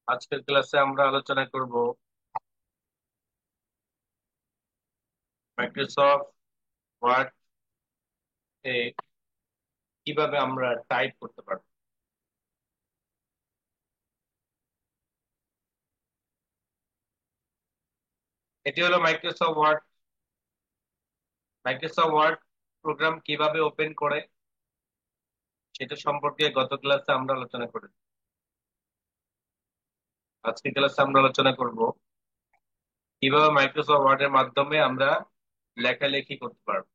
আজকের ক্লাসে আমরা আলোচনা করব মাইক্রোসফট ওয়ার্ড এ কিভাবে আমরা টাইপ করতে পারবো। এটি হলো Microsoft Word. Microsoft Word program কিভাবে ওপেন করে সেটা সম্পর্কে গত ক্লাসে আমরা আলোচনা করেছি। আজকের ক্লাসে আমরা আলোচনা করব কিভাবে মাইক্রোসফট ওয়ার্ডের মাধ্যমে আমরা লেখালেখি করতে পারবো।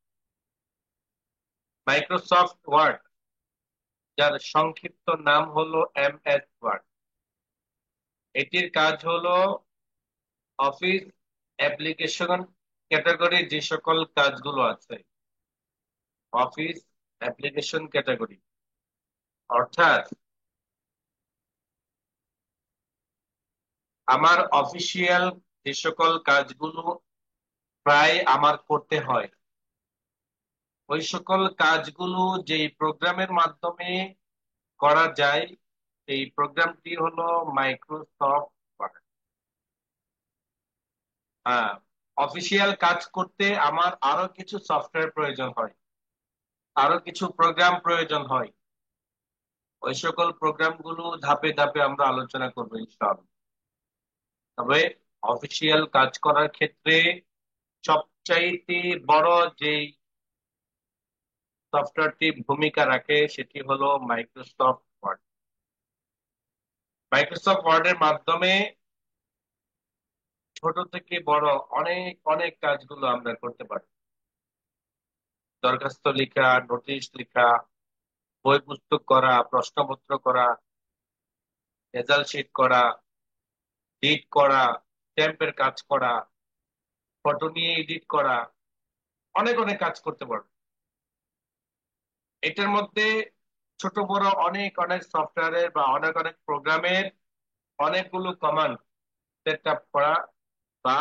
মাইক্রোসফট ওয়ার্ড, যার সংক্ষিপ্ত নাম হলো এমএস ওয়ার্ড, এটির কাজ হলো অফিস অ্যাপ্লিকেশন ক্যাটাগরি যে সকল কাজগুলো আছে, অফিস অ্যাপ্লিকেশন ক্যাটাগরি, অর্থাৎ আমার অফিসিয়াল যে সকল কাজগুলো প্রায় আমার করতে হয়, ওই সকল কাজগুলো যেই প্রোগ্রামের মাধ্যমে করা যায়, এই প্রোগ্রামটি হলো মাইক্রোসফট ওয়ার্ড। হ্যাঁ, অফিসিয়াল কাজ করতে আমার আরো কিছু সফটওয়্যার প্রয়োজন হয়, আরো কিছু প্রোগ্রাম প্রয়োজন হয়। ওই সকল প্রোগ্রামগুলো ধাপে ধাপে আমরা আলোচনা করবো ইনশাআল্লাহ। তবে অফিসিয়াল কাজ করার ক্ষেত্রে সবচাইতে বড় যে সফটওয়্যারটি ভূমিকা রাখে সেটি হলো মাইক্রোসফট ওয়ার্ড। মাইক্রোসফট ওয়ার্ডের মাধ্যমে ছোট থেকে বড় অনেক অনেক কাজগুলো আমরা করতে পারি। দরখাস্ত লেখা, নোটিশ লেখা, বই পুস্তক করা, প্রশ্নপত্র করা, রেজাল্ট শিট করা, ডিট করা, স্ট্যাম্পের কাজ করা, ফটো নিয়ে এডিট করা, অনেক অনেক কাজ করতে পারবো। এটার মধ্যে ছোট বড় অনেক অনেক সফটওয়্যারের বা অনেক অনেক প্রোগ্রামের অনেকগুলো কমান্ড সেট আপ করা বা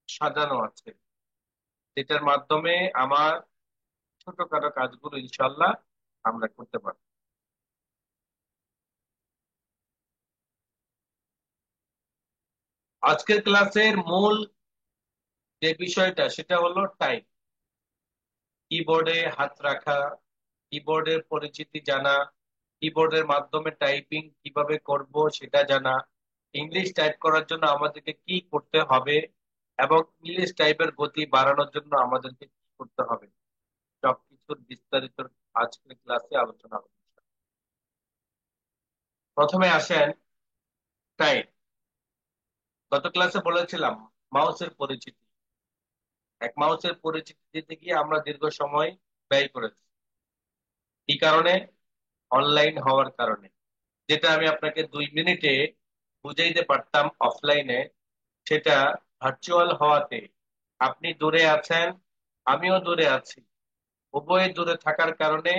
সাজানো আছে, যেটার মাধ্যমে আমার ছোটখাটো কাজগুলো ইনশাল্লাহ আমরা করতে পারবো। আজকের ক্লাসের মূল যে বিষয়টা সেটা হলো টাইপ। কিবোর্ডে হাত রাখা, কিবোর্ডের পরিচিতি জানা, কিবোর্ডের মাধ্যমে টাইপিং কিভাবে করব সেটা জানা, ইংলিশ টাইপ করার জন্য আমাদেরকে কি করতে হবে এবং ইংলিশ টাইপের গতি বাড়ানোর জন্য আমাদেরকে কি করতে হবে, সবকিছুর বিস্তারিত আজকের ক্লাসে আলোচনা হবে। প্রথমে আসেন টাইপ। গত ক্লাসে বলেছিলাম মাউসের পরিচিতি। এক মাউসের পরিচিতি দিতে গিয়ে আমরা দীর্ঘ সময় ব্যয় করেছি। কি কারণে? অনলাইন হওয়ার কারণে। যেটা আমি আপনাকে 2 মিনিটে বুঝাইতে পারতাম অফলাইনে, সেটা ভার্চুয়াল হওয়াতে আপনি দূরে আছেন, আমিও দূরে আছি, উভয়ে দূরে থাকার কারণে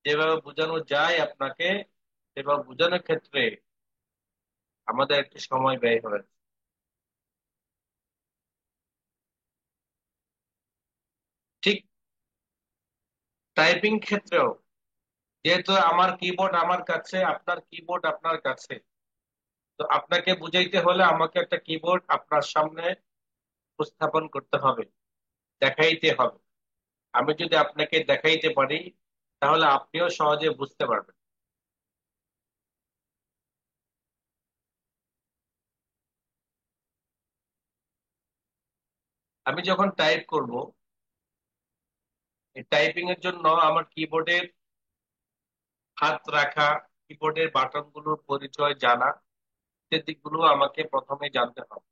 যেভাবে বোঝানো যায় আপনাকে, সেভাবে বোঝানোর ক্ষেত্রে আমাদের একটু সময় ব্যয় হয়েছে। ঠিক টাইপিং ক্ষেত্রেও, যেহেতু আমার কিবোর্ড আমার কাছে, আপনার কিবোর্ড আপনার কাছে, তো আপনাকে বুঝাইতে হলে আমাকে একটা কিবোর্ড আপনার সামনে উপস্থাপন করতে হবে, দেখাইতে হবে। আমি যদি আপনাকে দেখাইতে পারি তাহলে আপনিও সহজে বুঝতে পারবেন। আমি যখন টাইপ করব, এই টাইপিং এর জন্য আমার কিবোর্ডের হাত রাখা, কিবোর্ডের বাটন গুলোর পরিচয় জানা, সে দিকগুলো আমাকে প্রথমে জানতে হবে।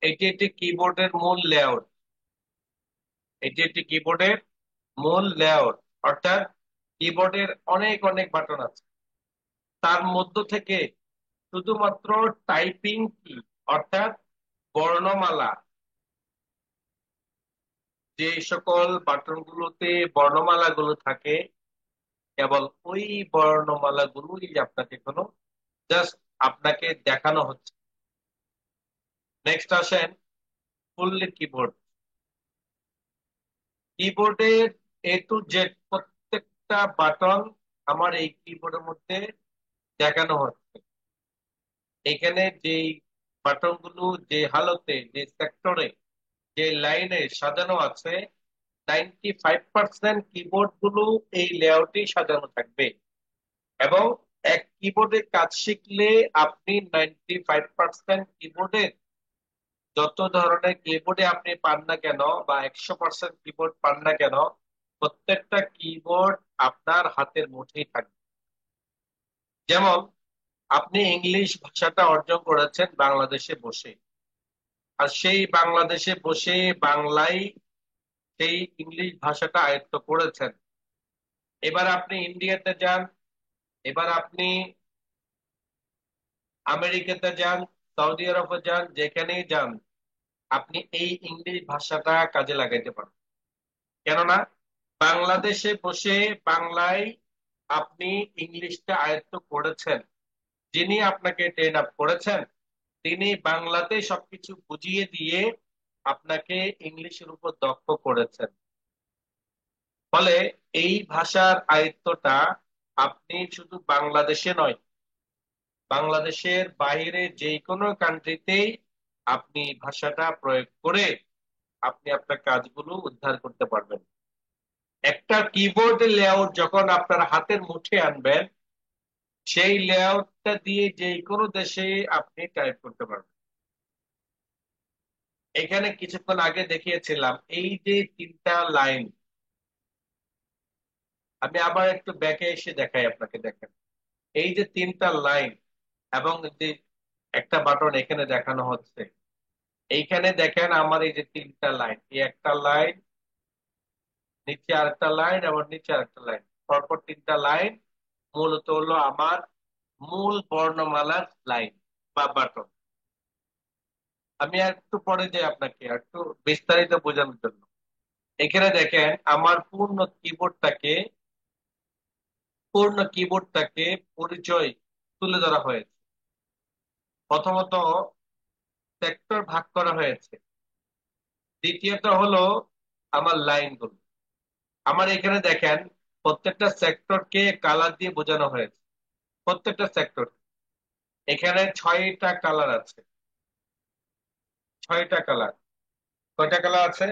এটি একটি কিবোর্ডের মূল লেআউট। এটি একটি কিবোর্ডের মূল লেআউট, অর্থাৎ কিবোর্ডের অনেক অনেক বাটন আছে। তার মধ্য থেকে শুধুমাত্র টাইপিং কি, অর্থাৎ বর্ণমালা, যে সকল বাটন গুলোতে বর্ণমালা গুলো থাকে, কেবল ওই বর্ণমালা গুলোই আপনাকে কোনো জাস্ট আপনাকে দেখানো হচ্ছে। নেক্সট আসেন ফুললি কিবোর্ড। কিবোর্ডের এ টু জেড প্রত্যেকটা বাটন আমার এই কিবোর্ডের মধ্যে দেখানো হচ্ছে। এখানে যে বাটন গুলো যে হালতে, যে সেক্টরে, যে লাইনে সাজানো আছে, 95% কিবোর্ড গুলো এই লেআউটেই সাজানো থাকবে। এবং এক কিবোর্ডে কাজ শিখলে আপনি 95% কিবোর্ডের যত ধরনের কিবোর্ডে আপনি পান না কেন, বা 100% কিবোর্ড পান না কেন, প্রত্যেকটা কিবোর্ড আপনার হাতের মুঠেই থাকবে। যেমন আপনি ইংলিশ ভাষাটা অর্জন করেছেন বাংলাদেশে বসে, আর সেই বাংলাদেশে বসে বাংলায় সেই ইংলিশ ভাষাটা আয়ত্ত করেছেন। এবার আপনি ইন্ডিয়াতে যান, এবার আপনি আমেরিকাতে যান, সৌদি আরবে যান, যেখানেই যান, আপনি এই ইংলিশ ভাষাটা কাজে লাগাইতে পারেন। কেননা বাংলাদেশে বসে বাংলায় আপনি ইংলিশটা আয়ত্ত করেছেন। যিনি আপনাকে ট্রেন আপ করেছেন, তিনি বাংলাতে সবকিছু বুঝিয়ে দিয়ে আপনাকে ইংলিশের উপর দক্ষ করেছেন। ফলে এই ভাষার আয়ত্তটা আপনি শুধু বাংলাদেশে নয়, বাংলাদেশের বাইরে যে কোনো কান্ট্রিতেই আপনি ভাষাটা প্রয়োগ করে আপনি আপনার কাজগুলো উদ্ধার করতে পারবেন। একটা কিবোর্ড লেআউট যখন আপনার হাতের মুঠে আনবেন, সেই লেআউটটা দিয়ে যে কোনো দেশে আপনি টাইপ করতে পারবেন। এখানে কিছুক্ষণ আগে দেখিয়েছিলাম এই যে তিনটা লাইন, আমি আবার একটু ব্যাকে এসে দেখাই আপনাকে, দেখেন এই যে তিনটা লাইন, এবং যে একটা বাটন এখানে দেখানো হচ্ছে, এইখানে দেখেন আমার এই যে তিনটা লাইন, এই একটা লাইন, নিচে আরেকটা লাইন, এবং নিচে আরেকটা লাইন, পরপর তিনটা লাইন মূলত হলো আমার মূল বর্ণমালার লাইন বা বাটন। আমি আর একটু পরে যাই আপনাকে আর একটু বিস্তারিত বোঝানোর জন্য। এখানে দেখেন আমার পূর্ণ কিবোর্ডটাকে পরিচয় তুলে ধরা হয়েছে। প্রথমত সেক্টর ভাগ করা হয়েছে, দ্বিতীয়ত হলো আমার লাইনগুলো। আমার এখানে দেখেন প্রত্যেকটা সেক্টরকে কালার দিয়ে বোঝানো হয়েছে। প্রত্যেকটা সেক্টর, এখানে 6টা কালার আছে। 6টা কালার। কয়টা কালার আছে?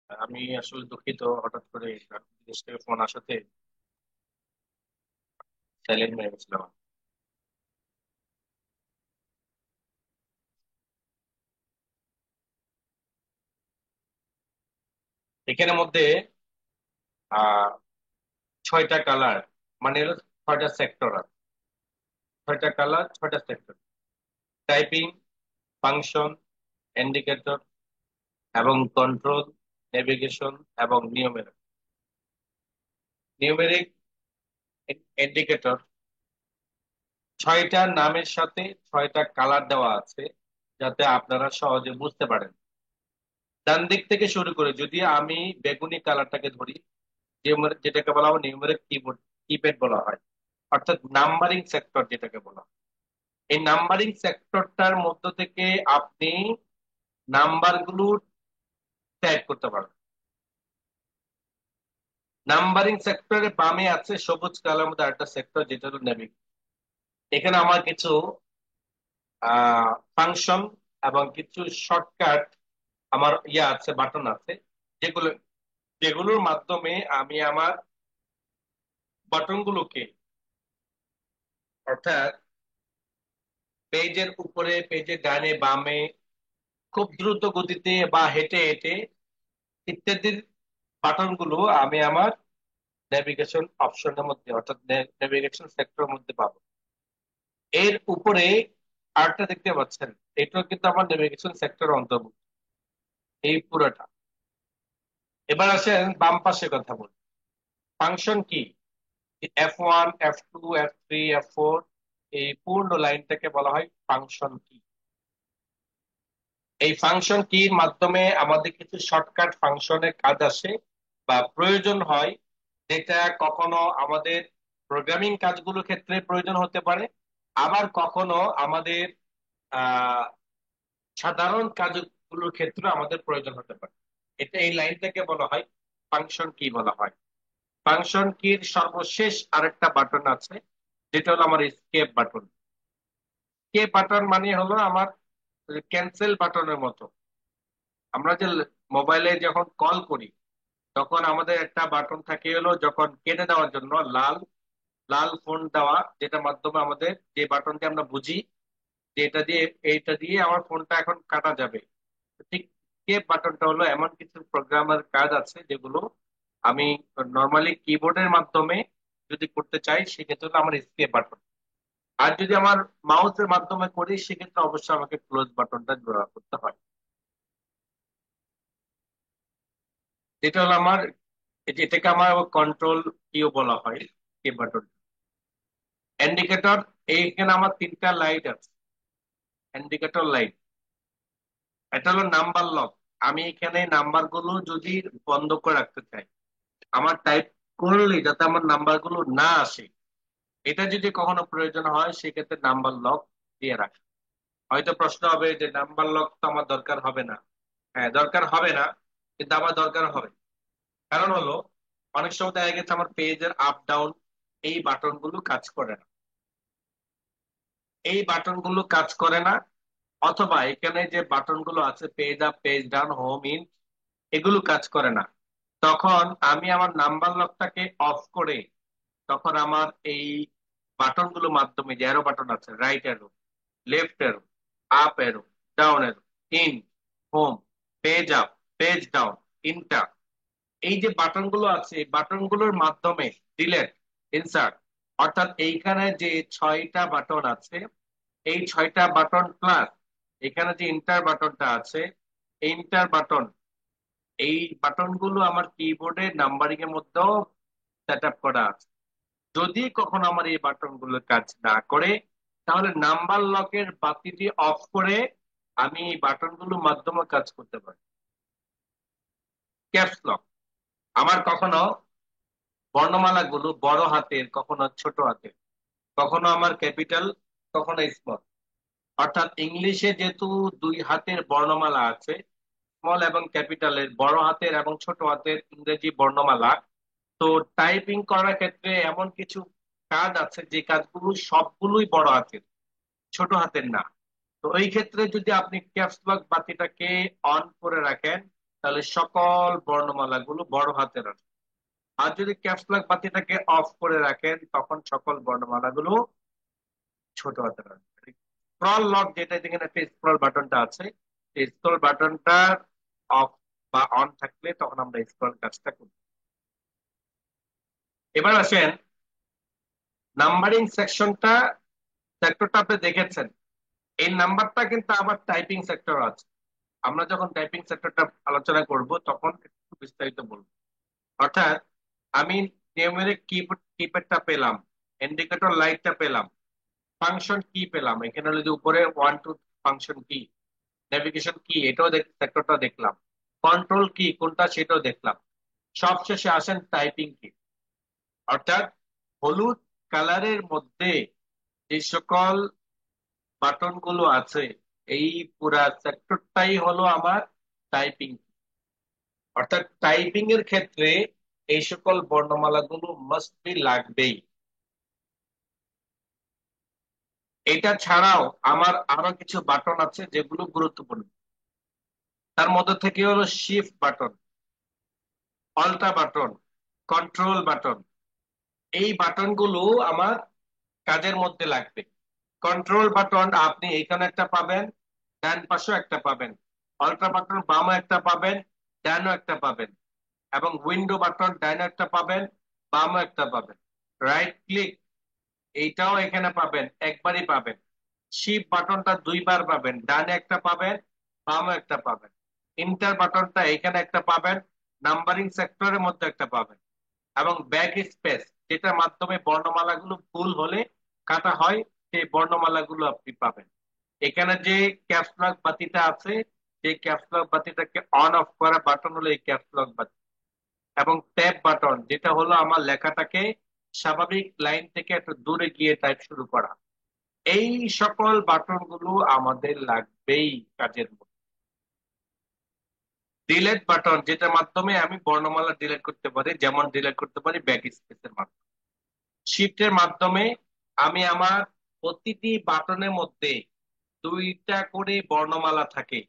আমি আসলে দুঃখিত, হঠাৎ করে বিদেশ থেকে ফোন আসাতে সাইলেন্ট হয়ে গেছিলাম। এখানের মধ্যে আহ 6টা কালার, মানে হলো 6টা সেক্টর আছে। 6টা কালার, 6টা সেক্টর: টাইপিং, ফাংশন, ইন্ডিকেটর এবং কন্ট্রোল, নেভিগেশন এবং নিউমেরিক। নিউমেরিক, ইন্ডিকেটর, 6টা নামের সাথে 6টা কালার দেওয়া আছে, যাতে আপনারা সহজে বুঝতে পারেন। ডান দিক থেকে শুরু করে যদি আমি বেগুনি কালারটাকে ধরি, যেটাকে বলা হয় নিউমেরিক কিবোর্ড, কিপ্যাড বলা হয়, অর্থাৎ নাম্বারিং সেক্টর যেটাকে বলা হয়। এই নাম্বারিং সেক্টরটার মধ্য থেকে আপনি নাম্বার গুলো টাইপ করতে পারবেন। নাম্বারিং সেক্টরের বামে আছে সবুজ কালার মধ্যে একটা সেক্টর, যেটা হলো নেভিগেশন। এখানে আমার কিছু ফাংশন এবং কিছু শর্টকাট আমার আছে, বাটন আছে, যেগুলো যেগুলোর মাধ্যমে আমি আমার বাটন গুলোকে, অর্থাৎ পেজের উপরে, পেজের ডানে বামে, খুব দ্রুত গতিতে বা হেঁটে হেঁটে ইত্যাদি বাটন গুলো আমি আমার নেভিগেশন অপশনের মধ্যে, অর্থাৎ নেভিগেশন সেক্টরের মধ্যে পাবো। এর উপরে আরেকটা দেখতে পাচ্ছেন, এটাও কিন্তু আমার নেভিগেশন সেক্টর অন্তর্ভুক্ত, এই পুরোটা। এবার আসেন বাম পাশে কথা বলি। ফাংশন কি? F1, F2, F3, F4, এই পূর্ণ লাইনটাকে বলা হয় ফাংশন কি। এই ফাংশন কির মাধ্যমে আমাদের কিছু শর্টকাট ফাংশনের কাজ আসে বা প্রয়োজন হয়, যেটা কখনো আমাদের প্রোগ্রামিং কাজগুলোর ক্ষেত্রে প্রয়োজন হতে পারে, আবার কখনো আমাদের আহ সাধারণ কাজগুলোর ক্ষেত্রে আমাদের প্রয়োজন হতে পারে। এই লাইনটাকে বলা হয় ফাংশন কি বলা হয়। ফাংশন কির সর্বশেষ আরেকটা বাটন আছে, যেটা হলো আমার স্কেপ বাটন। স্কেপ বাটন মানে হলো আমার ক্যান্সেল বাটনের মতো। আমরা যে মোবাইলে যখন কল করি, তখন আমাদের একটা বাটন থাকে হলো যখন কেটে দেওয়ার জন্য, লাল লাল ফোন দেওয়া, যেটা মাধ্যমে আমাদের, যে বাটনটি আমরা বুঝি যে এইটা দিয়ে আমার ফোনটা এখন কাটা যাবে। ঠিক স্কেপ বাটনটা হলো এমন কিছু প্রোগ্রামের কাজ আছে, যেগুলো আমি নর্মালি কিবোর্ডের মাধ্যমে যদি করতে চাই, সেক্ষেত্রে হলো আমার স্কেপ বাটন। আর যদি আমার মাউসের মাধ্যমে করি, সেক্ষেত্রে অবশ্যই আমাকে ক্লোজ বাটনটা ব্যবহার করতে হয়। যেটা হলো আমার, এটাকে আমার কন্ট্রোল কিও বলা হয়, স্কেপ বাটন। ইন্ডিকেটর, এইখানে আমার 3টা লাইট আছে, ইন্ডিকেটর লাইট। এটা হলো নাম্বার লক। আমি এখানে নাম্বার গুলো যদি বন্ধ করে রাখতে চাই, আমার টাইপ করলে যাতে আমার নাম্বার গুলো না আসে, এটা যদি কখনো প্রয়োজন হয়, সেক্ষেত্রে নাম্বার লক দিয়ে রাখা। হয়তো প্রশ্ন হবে যে নাম্বার লক তো আমার দরকার হবে না। হ্যাঁ, দরকার হবে না, কিন্তু আমার দরকার হবে। কারণ হলো, অনেক সময় দেখা গেছে আমার পেজের আপ ডাউন এই বাটন গুলো কাজ করে না, এই বাটন গুলো কাজ করে না, অথবা এখানে যে বাটন গুলো আছে, page up, page down, home, in, এগুলো কাজ করে না। তখন আমি আমার নাম্বার লকটাকে অফ করে, তখন আমার এই বাটন গুলোর মাধ্যমে, যে অ্যারো বাটন আছে, right arrow, left arrow, up arrow, down arrow, in, home, page up, page down, inter, এই যে বাটন গুলো আছে, এই বাটন গুলোর মাধ্যমে ডিলেট, ইনসার্ট, অর্থাৎ এইখানে যে 6টা বাটন আছে, এই 6টা বাটন প্লাস এখানে যে ইন্টার বাটনটা আছে, এই ইন্টার বাটন, এই বাটন গুলো আমার কিবোর্ডের নাম্বারিং এর মধ্যেও সেট আপ করা আছে। যদি কখনো আমার এই বাটন গুলো কাজ না করে, তাহলে নাম্বার লকের বাতিটি অফ করে আমি এই বাটন গুলোর মাধ্যমে কাজ করতে পারি। ক্যাপস লক, আমার কখনো বর্ণমালা গুলো বড় হাতের, কখনো ছোট হাতের, কখনো আমার ক্যাপিটাল, কখনো স্মল, অর্থাৎ ইংলিশে যেহেতু 2 হাতের বর্ণমালা আছে, স্মল এবং ক্যাপিটালের, বড় হাতের এবং ছোট হাতের ইংরেজি বর্ণমালা, তো টাইপিং করার ক্ষেত্রে এমন কিছু কাজ আছে, যে কাজগুলো সবগুলোই বড় হাতের, ছোট হাতের না। তো ওই ক্ষেত্রে যদি আপনি ক্যাপস লক বাতিটাকে অন করে রাখেন, তাহলে সকল বর্ণমালাগুলো বড় হাতের আসবে। আর যদি ক্যাপস লক বাতিটাকে অফ করে রাখেন তখন সকল বর্ণমালাগুলো ছোট হাতের আসবে। স্ক্রল লক যেটা, যেখানে একটা স্ক্রল বাটনটা আছে, এই স্ক্রল বাটনটা অফ বা অন থাকলে তখন আমরা স্ক্রল কাজটা করি। এবার আসেন নাম্বারিং সেকশনটা, সেক্টরটা আপনি দেখেছেন। এই নাম্বারটা কিন্তু আবার টাইপিং সেক্টর আছে। আমরা যখন টাইপিং সেক্টরটা আলোচনা করব তখন একটু বিস্তারিত বলবো। অর্থাৎ আমি নিউমেরিক কিপ্যাডটা পেলাম, ইন্ডিকেটর লাইটটা পেলাম, ফাংশন কি পেলাম, এখানে হলো যে উপরে 1 2 ফাংশন কি, নেভিগেশন কি এটাও সেক্টরটা দেখলাম, কন্ট্রোল কি কোনটা সেটাও দেখলাম। সবশেষে আসেন টাইপিং কি। অর্থাৎ হলুদ কালারের মধ্যে যে সকল বাটন গুলো আছে, এই পুরা সেক্টরটাই হলো আমার টাইপিং। অর্থাৎ টাইপিং এর ক্ষেত্রে এই সকল বর্ণমালাগুলো মাস্ট বি লাগবেই। এটা ছাড়াও আমার আরো কিছু বাটন আছে যেগুলো গুরুত্বপূর্ণ। তার মধ্যে থেকে হলো shift button, অল্টা button, control button. এই বাটনগুলো আমার কাজের মধ্যে লাগবে। কন্ট্রোল বাটন আপনি এখানে একটা পাবেন, ডান পাশেও একটা পাবেন। অল্টা বাটন বামও একটা পাবেন, ডানও একটা পাবেন। এবং উইন্ডো বাটন ডাইনে একটা পাবেন, বামও একটা পাবেন। রাইট ক্লিক এইটাও এখানে পাবেন, একবারই পাবেন। শিফট বাটনটা দুইবার পাবেন, ডানে একটা পাবেন, বামও একটা পাবেন। ইন্টার বাটনটা এখানে একটা পাবেন, নাম্বারিং সেক্টরের মধ্যে একটা পাবেন। এবং ব্যাক স্পেস, যেটার মাধ্যমে বর্ণমালাগুলো ভুল হলে কাটা হয়, সেই বর্ণমালাগুলো আপনি পাবেন। এখানে যে ক্যাপস লক বাতিটা আছে, সেই ক্যাপস লক বাতিটাকে অন অফ করা বাটন হলো এই ক্যাপস লক বাতি। এবং ট্যাব বাটন যেটা হলো আমার লেখাটাকে স্বাভাবিক লাইন থেকে একটু দূরে গিয়ে টাইপ শুরু করা। এই সকল বাটন গুলো আমাদের লাগবেই কাজের মধ্যে। ডিলেট বাটন যেটার মাধ্যমে আমি বর্ণমালা ডিলেট করতে পারি, যেমন ডিলেট করতে পারি ব্যাক স্পেসের মাধ্যমে। শিফটের মাধ্যমে আমি আমার প্রতিটি বাটনের মধ্যে দুইটা করে বর্ণমালা থাকে,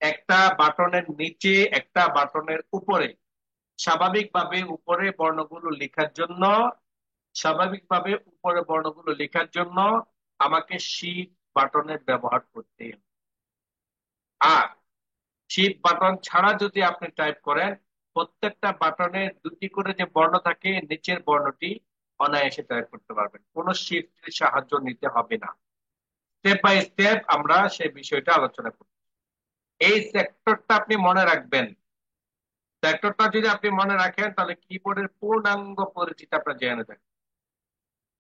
একটা বাটনের নিচে একটা বাটনের উপরে। স্বাভাবিকভাবে উপরে বর্ণগুলো লেখার জন্য, স্বাভাবিকভাবে উপরে বর্ণগুলো লেখার জন্য আমাকে শিফট বাটনের ব্যবহার করতে হবে। আর শিফট বাটন ছাড়া যদি আপনি টাইপ করেন, প্রত্যেকটা বাটনে দুটি করে যে বর্ণ থাকে, নিচের বর্ণটি অনায়াসে টাইপ করতে পারবেন, কোনো শিফটের সাহায্য নিতে হবে না। স্টেপ বাই স্টেপ আমরা সেই বিষয়টা আলোচনা করব। এই সেক্টরটা আপনি মনে রাখবেন। সেক্টরটা যদি আপনি মনে রাখেন তাহলে কিবোর্ডের পূর্ণাঙ্গ পরিচিতি আপনার জেনে থাকবে,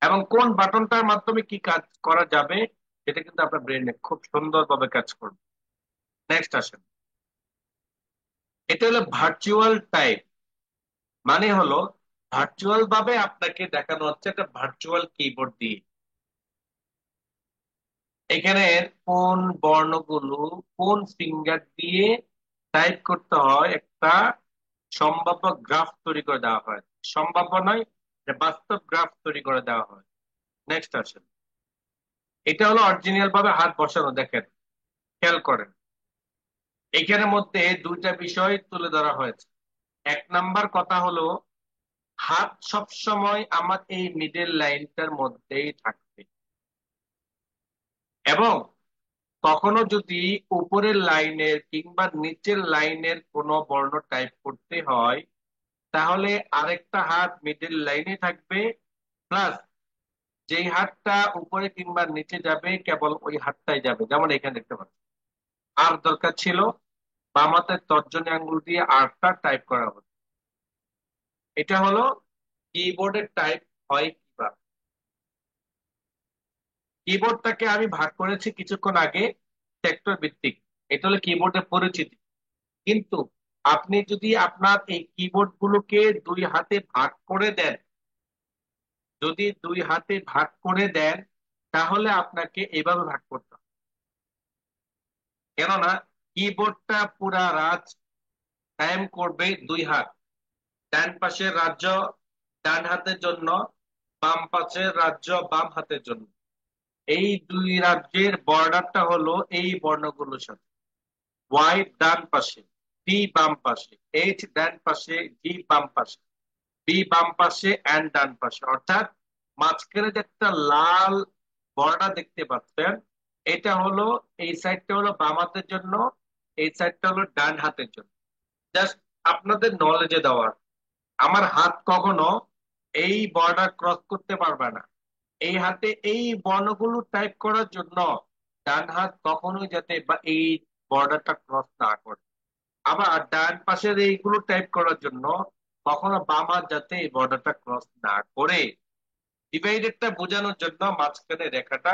এবং কোন বাটনটার মাধ্যমে কি কাজ করা যাবে সেটা কিন্তু আপনার ব্রেনে খুব সুন্দরভাবে কাজ করবে। নেক্সট আসেন, এটা হলো ভার্চুয়াল টাইপ। মানে হলো ভার্চুয়াল ভাবে আপনাকে দেখানো হচ্ছে একটা ভার্চুয়াল কিবোর্ড দিয়ে। এখানে কোন বর্ণগুলো কোন ফিঙ্গার দিয়ে টাইপ করতে হয় একটা সম্ভাব্য গ্রাফ তৈরি করে দেওয়া হয়। সম্ভাব্য নয়, এটা বাস্তব গ্রাফ তৈরি করে দেওয়া হয়। নেক্সট আসেন, এটা হলো অরিজিনাল ভাবে হাত বসানো, দেখেন, খেয়াল করেন। এখানের মধ্যে দুইটা বিষয় তুলে ধরা হয়েছে। এক নাম্বার কথা হলো হাত সব সময় আমার এই মিডল লাইনটার মধ্যেই থাকবে, এবং কখনো যদি উপরের লাইনের কিংবা নিচের লাইনের কোনো বর্ণ টাইপ করতে হয় তাহলে আরেকটা হাত মিডল লাইনে থাকবে, প্লাস যেই হাতটা উপরে কিংবা নিচে যাবে কেবল ওই হাতটাই যাবে, যেমন এখানে দেখতে পাচ্ছেন। আর দরকার ছিল বাম হাতের তর্জনী আঙ্গুল দিয়ে আরটা টাইপ করা হতো। এটা হলো কিবোর্ডের টাইপ হয় কিভাবে। কিবোর্ডটাকে আমি ভাগ করেছি কিছুক্ষণ আগে সেক্টর ভিত্তিক। এটা হলো কিবোর্ডের পরিচিতি। কিন্তু আপনি যদি আপনার এই কিবোর্ড গুলোকে দুই হাতে ভাগ করে দেন, যদি দুই হাতে ভাগ করে দেন তাহলে আপনাকে এভাবে ভাগ করতে হবে। কেননা কিবোর্ডটা পুরা রাত টাইম করবে দুই হাত। ডান পাশের রাজ্য ডান হাতের জন্য, বাম পাশের রাজ্য বাম হাতের জন্য। এই দুই রাজ্যের বর্ডারটা হলো এই বর্ণগুলোর সাথে, ওয়াই ডান পাশে, ডি বাম পাশে, এইচ ডান পাশে, জি বাম পাশে, বি বাম পাশে, এন্ড ডান পাশে। অর্থাৎ মাঝখানে যে একটা লাল বর্ডার দেখতে পাচ্ছেন, এটা হলো, এই সাইডটা হলো বাম হাতের জন্য, এই সাইডটা হলো ডান হাতের জন্য। জাস্ট আপনাদের নলেজে দেওয়ার, আমার হাত কখনো এই বর্ডার ক্রস করতে পারবে না। এই হাতে এই বর্ণগুলো টাইপ করার জন্য ডান হাত কখনোই যাতে বা এই বর্ডারটা ক্রস না করে। আবার ডান পাশের এইগুলো টাইপ করার জন্য কখনো বাম হাত যাতে এই বর্ডারটা ক্রস না করে। ডিভাইডেডটা বোঝানোর জন্য মাঝখানে রেখাটা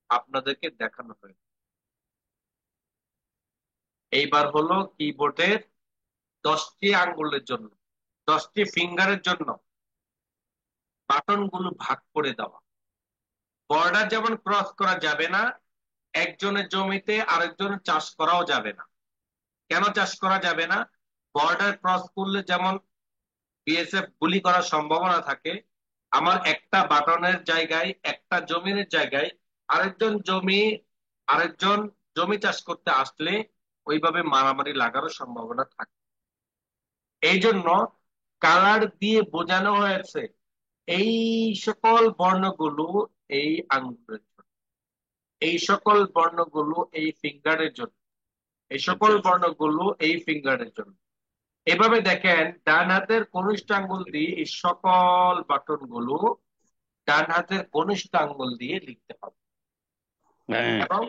আপনাদেরকে দেখানো হয়েছে। এইবার হলো কিবোর্ডের 10টি আঙ্গুলের জন্য, 10টি ফিঙ্গারের জন্য বাটন গুলো ভাগ করে দেওয়া। বর্ডার যেমন ক্রস করা যাবে না, একজনের জমিতে আরেকজনের চাষ করাও যাবে না। কেন চাষ করা যাবে না? বর্ডার ক্রস করলে যেমন বিএসএফ গুলি করার সম্ভাবনা থাকে, আমার একটা বাটনের জায়গায়, একটা জমিনের জায়গায় আরেকজন জমি আরেকজন জমি চাষ করতে আসলে ওইভাবে মারামারি লাগারও সম্ভাবনা থাকে। এই জন্য কালার দিয়ে বোঝানো হয়েছে এই সকল বর্ণগুলো এই আঙ্গুলের জন্য, এই সকল বর্ণগুলো এই ফিঙ্গারের জন্য, এই সকল আচ্ছা আচ্ছা। বর্ণগুলো এই ফিঙ্গারের জন্য। এভাবে দেখেন, ডান হাতের কনিষ্ঠ আঙ্গুল দিয়ে এই সকল বাটন গুলো ডান হাতের কনিষ্ঠ আঙ্গুল দিয়ে লিখতে হবে। হ্যাঁ। এবং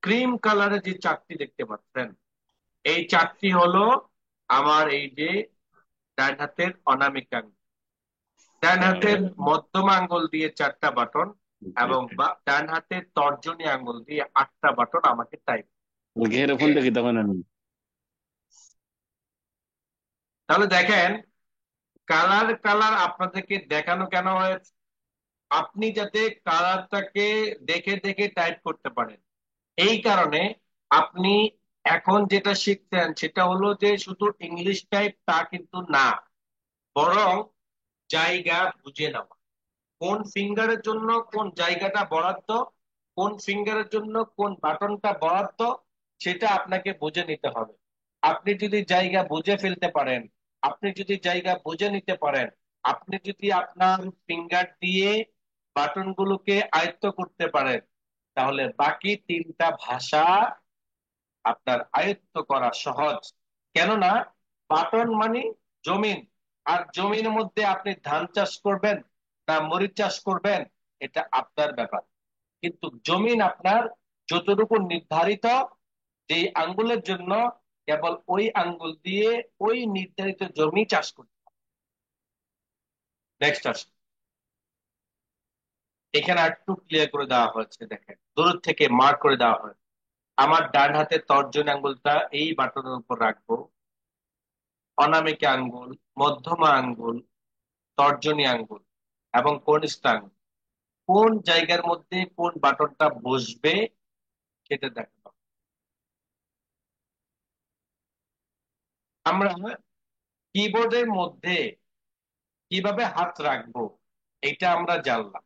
ক্রিম কালারের যে চারটি দেখতে পাচ্ছেন, এই চারটি হলো আমার এই যে ডান হাতের অনামিকা আঙ্গুল। ডান হাতের হ্যাঁ। মধ্যমা আঙ্গুল দিয়ে 4টা বাটন আচ্ছা এবং আচ্ছা। ডান হাতের তর্জনী আঙ্গুল দিয়ে 8টা বাটন আমাকে টাইপ। ঘেরে ফোন দেখি তখন আমি। তাহলে দেখেন, কালার কালার আপনাদেরকে দেখানো কেন হয়েছে? আপনি যাতে কালারটাকে দেখে দেখে টাইপ করতে পারেন। এই কারণে আপনি এখন যেটা শিখছেন সেটা হলো যে শুধু ইংলিশ টাইপ তা কিন্তু না, বরং জায়গা বুঝে নেওয়া। কোন ফিঙ্গারের জন্য কোন জায়গাটা বরাদ্দ, কোন ফিঙ্গারের জন্য কোন বাটনটা বরাদ্দ, সেটা আপনাকে বুঝে নিতে হবে। আপনি যদি জায়গা বুঝে ফেলতে পারেন, আপনি যদি জায়গা বুঝে নিতে পারেন, আপনি যদি আপনার ফিঙ্গার দিয়ে বাটনগুলোকে আয়ত্ত করতে পারেন, তাহলে বাকি 3টা ভাষা আপনার আয়ত্ত করা সহজ। কেননা বাটন মানে জমিন, আর জমির মধ্যে আপনি ধান চাষ করবেন না মরিচ চাষ করবেন, এটা আপনার ব্যাপার। কিন্তু জমিন আপনার যতটুকু নির্ধারিত, যে আঙ্গুলের জন্য কেবল ওই আঙ্গুল দিয়ে ওই নির্ধারিত জমি চাষ করতে। নেক্সট আসে, এখানে একটু ক্লিয়ার করে দেওয়া হয়েছে, দেখেন দূর থেকে মার্ক করে দেওয়া হয়েছে। আমার ডান হাতের তর্জনী আঙ্গুলটা এই বাটনের উপর রাখবো, অনামিকা আঙ্গুল, মধ্যমা আঙ্গুল, তর্জনী আঙ্গুল এবং কনিষ্ঠ আঙ্গুল কোন জায়গার মধ্যে কোন বাটনটা বসবে সেটা দেখাবো। আমরা কিবোর্ডের মধ্যে কিভাবে হাত রাখবো এটা আমরা জানলাম।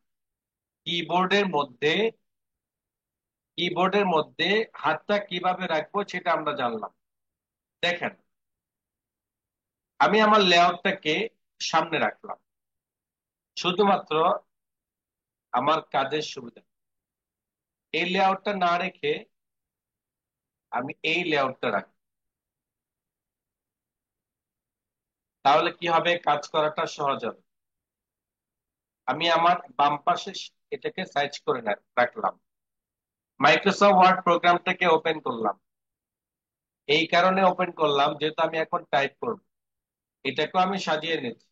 কিবোর্ডের মধ্যে কিবোর্ডের মধ্যে হাতটা কিভাবে রাখবো সেটা আমরা জানলাম। দেখেন, আমি আমার লেআউটটাকে সামনে রাখলাম শুধুমাত্র আমার কাজের সুবিধা। এই লেআউটটা না রেখে আমি এই লেআউটটা রাখি, তাহলে কি হবে? কাজ করাটা সহজ হবে। আমি আমার বাম পাশে এটাকে সাইজ করে রাখলাম, মাইক্রোসফট ওয়ার্ড প্রোগ্রামটাকে ওপেন করলাম। এই কারণে ওপেন করলাম যেহেতু আমি এখন টাইপ করব, এটাকেও আমি সাজিয়ে নিচ্ছি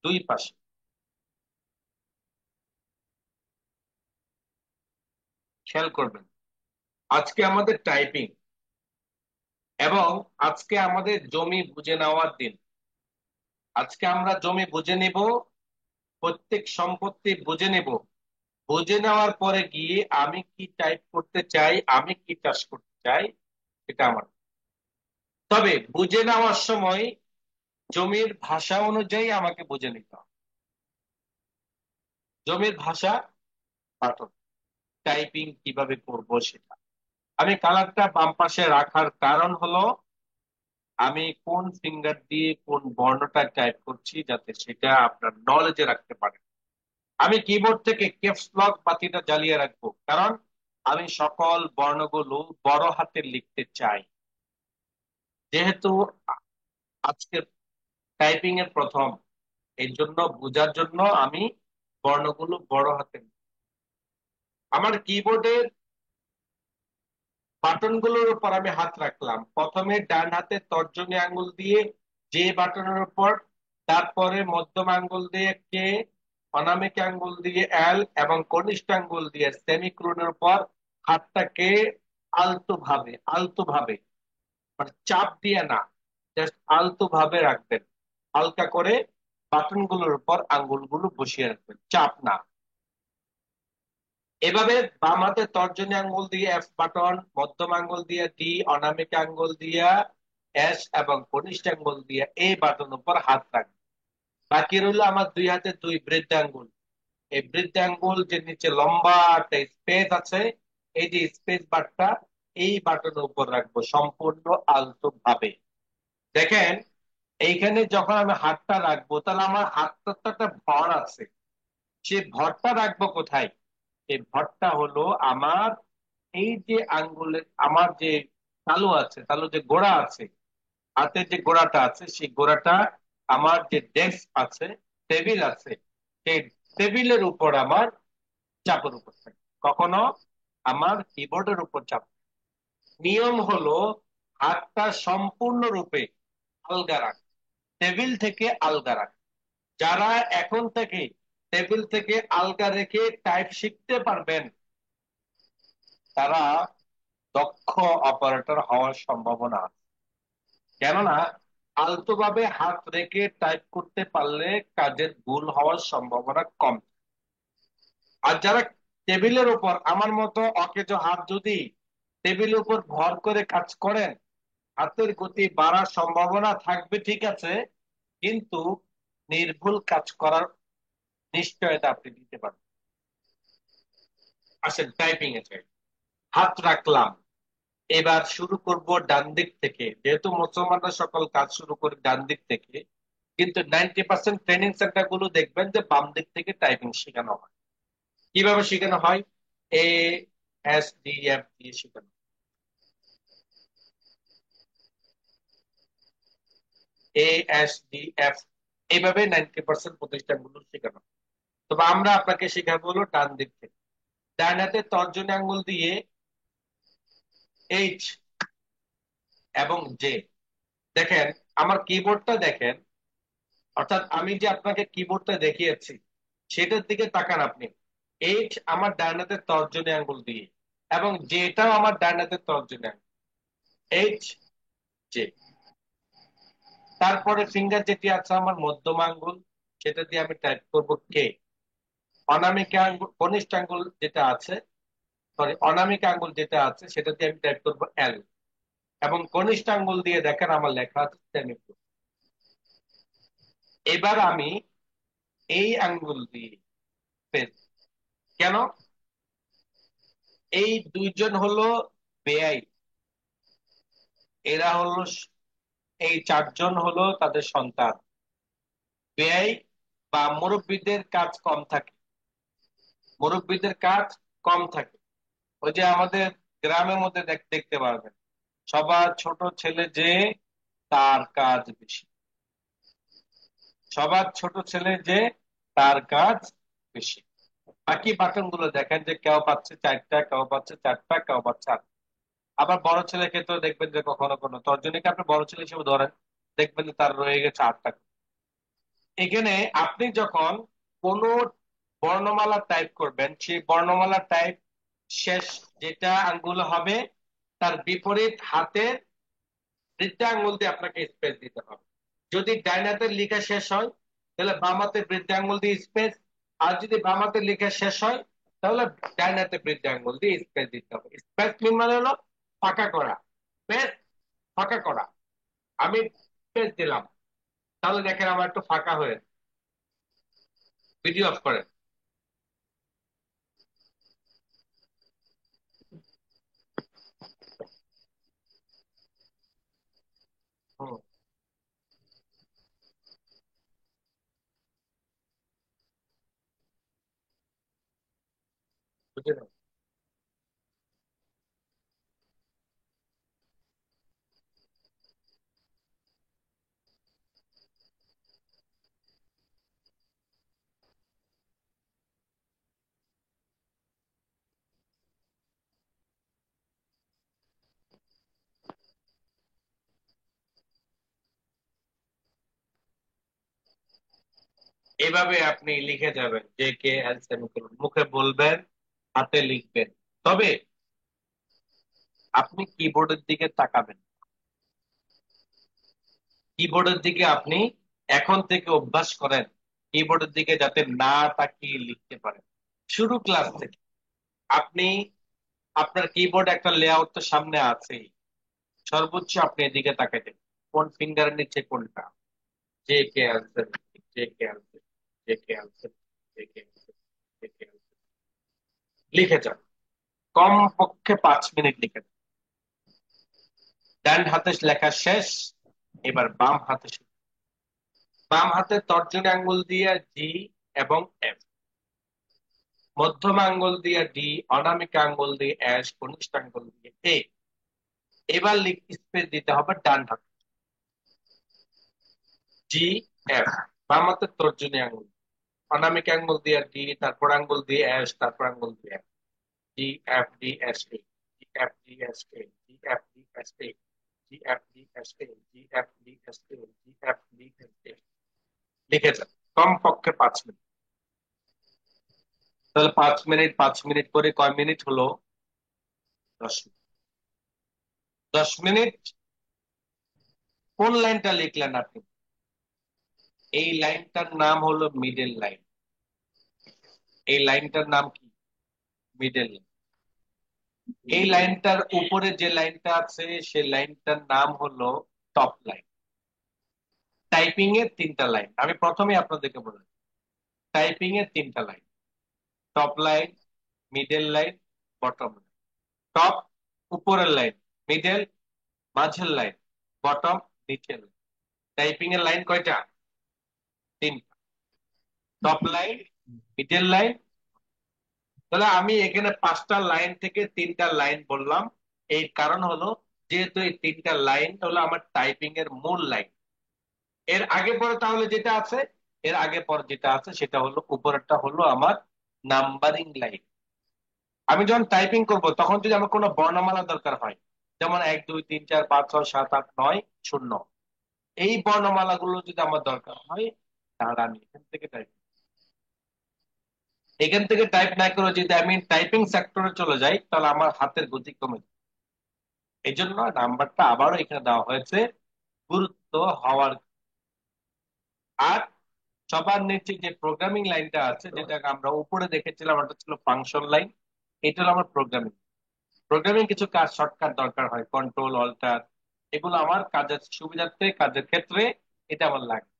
দুই পাশে। খেয়াল করবেন, আজকে আমাদের টাইপিং এবং আজকে আমাদের জমি বুঝে নেওয়ার দিন। আজকে আমরা জমি বুঝে নিব, প্রত্যেক সম্পত্তি বুঝে নিব। বুঝে নেওয়ার পরে গিয়ে আমি কি টাইপ করতে চাই, আমি কি চাষ করতে চাই, এটা আমার। তবে বুঝে নেওয়ার সময় জমির ভাষা অনুযায়ী আমাকে বুঝে নিতে হবে। জমির ভাষা পাঠক, টাইপিং কিভাবে করব সেটা। আমি কালারটা বাম পাশে রাখার কারণ হলো আমি কোন ফিঙ্গার দিয়ে কোন বর্ণটা টাইপ করছি যাতে সেটা আপনার নলেজে রাখতে পারেন। আমি কিবোর্ড থেকে ক্যাপস লক বাতিটা জ্বালিয়ে রাখবো, কারণ আমি সকল বর্ণগুলো বড় হাতে লিখতে চাই। যেহেতু আজকে টাইপিং এর প্রথম, এই জন্য বোঝার জন্য আমি বর্ণগুলো বড় হাতে আমার কিবোর্ডের বাটন গুলোর উপর আমি হাত রাখলাম। প্রথমে ডান হাতে তর্জনী আঙ্গুল দিয়ে জে বাটনের উপর, তারপরে মধ্যম আঙ্গুল দিয়ে কে, অনামিক আঙ্গুল দিয়ে এল এবং কনিষ্ঠ আঙ্গুল দিয়ে সেমিক্রনের উপর হাতটাকে আলতো ভাবে মানে চাপ দিয়ে না, জাস্ট আলতো ভাবে রাখবেন। হালকা করে বাটন গুলোর উপর আঙ্গুলগুলো বসিয়ে রাখবেন, চাপ না। এভাবে বাম হাতে তর্জনী আঙ্গুল দিয়ে এফ বাটন, মধ্যম আঙ্গুল দিয়ে ডি, অনামিক আঙ্গুল দিয়ে এস এবং কনিষ্ঠ আঙ্গুল দিয়ে এই বাটন উপর হাত রাখবে। বাকি রইলো আমার দুই হাতে দুই বৃদ্ধ আঙ্গুল। এই বৃদ্ধ আঙ্গুল যে নিচে লম্বা একটা স্পেস আছে, এই যে স্পেস বারটা এই বাটনের উপর রাখবো সম্পূর্ণ আলতো ভাবে। দেখেন, এইখানে যখন আমি হাতটা রাখবো তাহলে আমার হাতটা তো একটা ভর আছে। সে ভরটা রাখবো কোথায়? এই ভরটা হলো আমার এই যে আঙ্গুলের আমার যে তালু আছে, তালু যে গোড়া আছে, হাতের যে গোড়াটা আছে সেই গোড়াটা আমার যে ডেস্ক আছে, টেবিল আছে, সেই টেবিলের উপর আমার চাপের উপর থাকে, কখনো আমার কিবোর্ডের উপর চাপ। নিয়ম হলো হাতটা সম্পূর্ণরূপে আলগা রাখ, টেবিল থেকে আলগা রাখ। যারা এখন থেকে টেবিল থেকে আলগা রেখে টাইপ শিখতে পারবেন, তারা দক্ষ অপারেটর হওয়ার সম্ভাবনা আছে। কেননা আলতো ভাবে হাত রেখে টাইপ করতে পারলে কাজের ভুল হওয়ার সম্ভাবনা কম। আর যারা টেবিলের উপর আমার মতো অকেজো হাত যদি টেবিলের উপর ভর করে কাজ করেন, হাতের গতি বাড়ার সম্ভাবনা থাকবে ঠিক আছে, কিন্তু নির্ভুল কাজ করার নিশ্চয়তা আপনি দিতে পারবেন। আসেন টাইপিং এ যাই। হাত রাখলাম, এবার শুরু করব ডান দিক থেকে। যেহেতু মুসলমানরা সকল কাজ শুরু করে ডান দিক থেকে, কিন্তু 90% ট্রেনিং সেন্টার গুলো দেখবেন যে বাম দিক থেকে টাইপিং শেখানো হয়। কিভাবে শেখানো হয়? এ এস ডি এফ দিয়ে শেখানো হয়। এ এস ডি এফ, এইভাবে 90% প্রতিষ্ঠানগুলো শেখানো হয়। তবে আমরা আপনাকে শেখাবো হলো ডান দিক থেকে। ডান হাতে তর্জনী আঙ্গুল দিয়ে এইচ এবং জে। দেখেন, আমার কিবোর্ডটা দেখেন, অর্থাৎ আমি যে আপনাকে কিবোর্ডটা দেখিয়েছি সেটার দিকে তাকান আপনি। এইচ আমার ডান হাতের তর্জনী আঙ্গুল দিয়ে এবং জেটাও আমার ডান হাতের তর্জনী আঙ্গুল, এইচ জে। তারপরে ফিঙ্গার যেটি আছে আমার মধ্যম আঙ্গুল, সেটা দিয়ে আমি টাইপ করব কে। অনামিকা আঙ্গুল, কনিষ্ঠ আঙ্গুল যেটা আছে, সরি অনামিকা আঙ্গুল যেটা আছে সেটা দিয়ে আমি টাইপ করব এল, এবং কনিষ্ঠ আঙ্গুল দিয়ে দেখেন আমার লেখা আছে সেমিকোলন। এবার আমি এই আঙ্গুল দিয়ে স্পেস। কেন? এই দুইজন হলো বেআই, এরা হলো এই চারজন হলো তাদের সন্তান। বেআই বা মুরব্বীদের কাজ কম থাকে, মুরব্বীদের কাজ কম থাকে। ওই যে আমাদের গ্রামের মধ্যে দেখতে পারবেন সবার ছোট ছেলে যে তার কাজ বেশি, সবার ছোট ছেলে যে তার কাজ বেশি। বাকি বাটন গুলো দেখেন যে কেউ পাচ্ছে চারটা, কেউ পাচ্ছে চারটা, কেউ পাচ্ছে আটটা। আবার বড় ছেলের ক্ষেত্রে দেখবেন যে কখনো কোনো তর্জনীকে আপনি বড় ছেলে হিসেবে ধরেন, দেখবেন যে তার রয়ে গেছে আটটা। এখানে আপনি যখন কোন বর্ণমালা টাইপ করবেন, সেই বর্ণমালা টাইপ শেষ যেটা আঙ্গুল হবে তার বিপরীত হাতের বৃদ্ধা আঙ্গুল দিয়ে আপনাকে স্পেস দিতে হবে। যদি ডাইন হাতের লেখা শেষ হয় তাহলে বাম হাতের বৃদ্ধা আঙ্গুল দিয়ে স্পেস, আর যদি বাম হাতের লেখা শেষ হয় তাহলে ডাইন হাতের বৃদ্ধা আঙ্গুল দিয়ে স্পেস দিতে হবে। স্পেস মানে হলো ফাঁকা করা, স্পেস ফাঁকা করা। আমি স্পেস দিলাম, তাহলে দেখেন আমার একটু ফাঁকা হয়ে। ভিডিও অফ করেন। বুঝে নাও। এভাবে আপনি লিখে যাবেন, জে কে এল সেমিকোলন, মুখে বলবেন, হাতে লিখবেন। তবে আপনি কিবোর্ডের দিকে তাকাবেন। কিবোর্ডের দিকে আপনি এখন থেকে অভ্যাস করেন, কিবোর্ডের দিকে যাতে না তাকিয়ে লিখতে পারেন। শুরু ক্লাস থেকে আপনি, আপনার কিবোর্ড একটা লেআউট তো সামনে আছেই, সর্বোচ্চ আপনি এদিকে তাকাইতেন, কোন ফিঙ্গারের নিচে কোনটা, জে কে এল সেমিকোলন, জে কে এল সেমিকোলন, জে কে এল সেমিকোলন, জে কে এল সেমিকোলন, জে কে এল সেমিকোলন। লিখে যান, কমপক্ষে 5 মিনিট লিখে যান। ডান হাতে লেখা শেষ, এবার বাম হাতে শুরু। বাম হাতে তর্জনী আঙ্গুল দিয়ে জি এবং এফ, মধ্যম আঙ্গুল দিয়ে ডি, অনামিকা আঙ্গুল দিয়ে এস, কনিষ্ঠ আঙ্গুল দিয়ে এ। এবার স্পেস দিতে হবে ডান হাতে, জি এফ। বাম হাতে তর্জনী আঙ্গুল, অনামিকা আঙ্গুল দিয়ে ডি, তারপর আঙ্গুল দিয়ে এস, তারপর আঙ্গুল দিয়ে F. G F D S A, G F D S A, G F D S A, G F D S A, G F D S A, G F D S A. লিখেছেন, কমপক্ষে 5 minute. তাহলে 5 minute 5 minute করে কয় minute হলো? 10 minute. 10 minute কোন লাইনটা লিখলেন আপনি? এই লাইনটার নাম হলো মিডল লাইন। এই লাইনটার নাম কি? Middle line. এই লাইনটার উপরে যে লাইনটা আছে সেই লাইনটার নাম হলো টপ লাইন। টাইপিং এর 3টা লাইন আমি প্রথমে আপনাদেরকে বললাম। টাইপিং এর 3টা line: top line, middle line, bottom line. Top উপরের লাইন, মিডল মাঝের লাইন, বটম নিচের লাইন। টাইপিং এর লাইন কয়টা? 3টা: টপ লাইন, মিডল লাইন। তাহলে আমি এখানে 5টা লাইন থেকে 3টা লাইন বললাম। এই কারণ হলো, যেহেতু এই 3টা লাইন হলো আমার টাইপিং এর মূল লাইন। এর আগে পরে তাহলে যেটা আছে, এর আগে পরে যেটা আছে সেটা হলো, উপরেরটা হলো আমার নাম্বারিং লাইন। আমি যখন টাইপিং করব তখন যদি আমার কোনো বর্ণমালা দরকার হয়, যেমন 1 2 3 4 5 6 7 8 9 0, এই বর্ণমালাগুলো যদি আমার দরকার হয়, তাহলে আমি এখান থেকে টাইপ না করে যদি আমি টাইপিং সেক্টরে চলে যাই, তাহলে আমার হাতের গতি কমে যায়। এই জন্য নাম্বারটা আবারও এখানে দেওয়া হয়েছে, গুরুত্ব হওয়ার। আর সবার নিচে যে প্রোগ্রামিং লাইনটা আছে, যেটা আমরা উপরে দেখেছিলাম, ওটা ছিল ফাংশন লাইন। এটা হলো আমার প্রোগ্রামিং। প্রোগ্রামিং কিছু কাজ শর্টকাট দরকার হয়, কন্ট্রোল অল্টার, এগুলো আমার কাজের সুবিধার্থে, কাজের ক্ষেত্রে এটা আমার লাগে।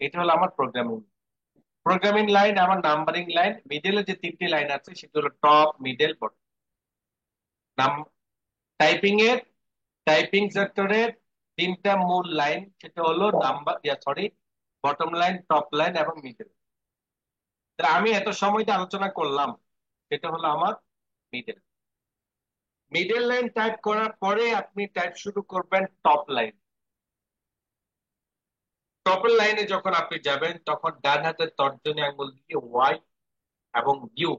এটা হলো আমার প্রোগ্রামিং। প্রোগ্রামিং লাইন আমার নাম্বারিং লাইন। মিডলে যে 3টি লাইন আছে সেগুলো হলো টপ, মিডল, বটম। নাম টাইপিং এর, টাইপিং সেক্টরের 3টা মূল লাইন, সেটা হলো number, sorry, bottom line, top line এবং মিডল। আমি এত সময় যে আলোচনা করলাম, সেটা হলো আমার মিডল। মিডল লাইন টাইপ করার পরে আপনি টাইপ শুরু করবেন টপ লাইন। টপের লাইনে যখন আপনি যাবেন, তখন ডান হাতের তর্জনী আঙ্গুল দিয়ে ওয়াই এবং ইউ,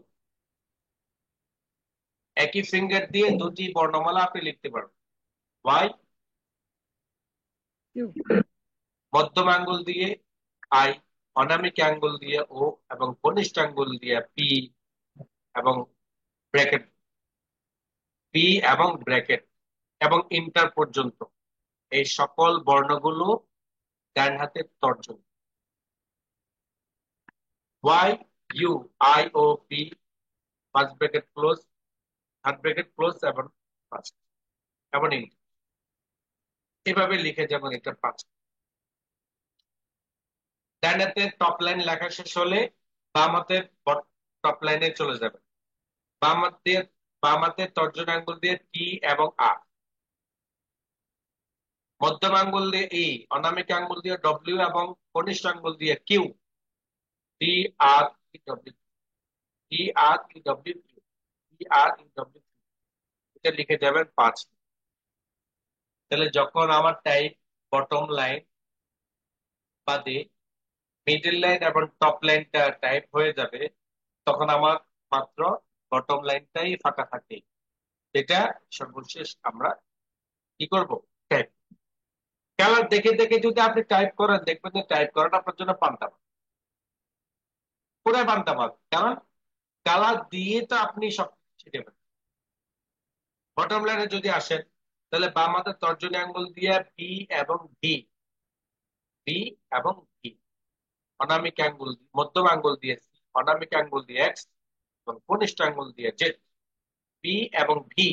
একই ফিঙ্গার দিয়ে দুটি বর্ণমালা আপনি লিখতে পারবেন। ওয়াই, মধ্যম আঙ্গুল দিয়ে আই, অনামিক আঙ্গুল দিয়ে ও, এবং কনিষ্ঠ আঙ্গুল দিয়ে পি এবং ব্র্যাকেট, পি এবং ব্র্যাকেট এবং ইন্টার পর্যন্ত, এই সকল বর্ণগুলো ডান হাতের তর্জনী। Y, U, I O P, first bracket close, third bracket close এবং ফার্স্ট এবং ইন্টার। এভাবে লিখে যেমন এটা 5। ডান হাতে টপ লাইন লেখা শেষ হলে বাম হাতের টপ লাইনে চলে যাবে। বাম হাত দিয়ে, বাম হাতের তর্জনী আঙ্গুল দিয়ে টি এবং আর, মধ্যম আঙ্গুল দিয়ে ই, অনামিক আঙ্গুল দিয়ে ডব্লিউ এবং কনিষ্ঠ আঙ্গুল দিয়ে কিউ। টি আর ই ডব্লিউ, টি আর ই ডব্লিউ কিউ। PREW, এটা লিখে যাবেন 5। তাহলে যখন আমার টাইপ বটম লাইন বাদে মিডল লাইন এবং টপ লাইনটা টাইপ হয়ে যাবে, তখন আমার মাত্র বটম লাইনটাই ফাঁকা থাকে, যেটা সর্বশেষ আমরা কি করব, টাইপ। কালার দেখে দেখে যদি আপনি টাইপ করেন, দেখবেন যে টাইপ করাটা আপনার জন্য পান্তা ভাত, পুরাই পান্তা ভাত। কারণ কালার দিয়ে তো আপনি সবকিছু শিখে ফেলেন। বটম লাইনে যদি আসেন, তাহলে বাম হাতের তর্জনী আঙ্গুল দিয়ে বি এবং ভি, বি এবং ভি, অনামিক আঙ্গুল মধ্যম আঙ্গুল দিয়ে সি, অনামিক আঙ্গুল দিয়ে এক্স এবং কনিষ্ঠ আঙ্গুল দিয়ে জেড। বি এবং ভি,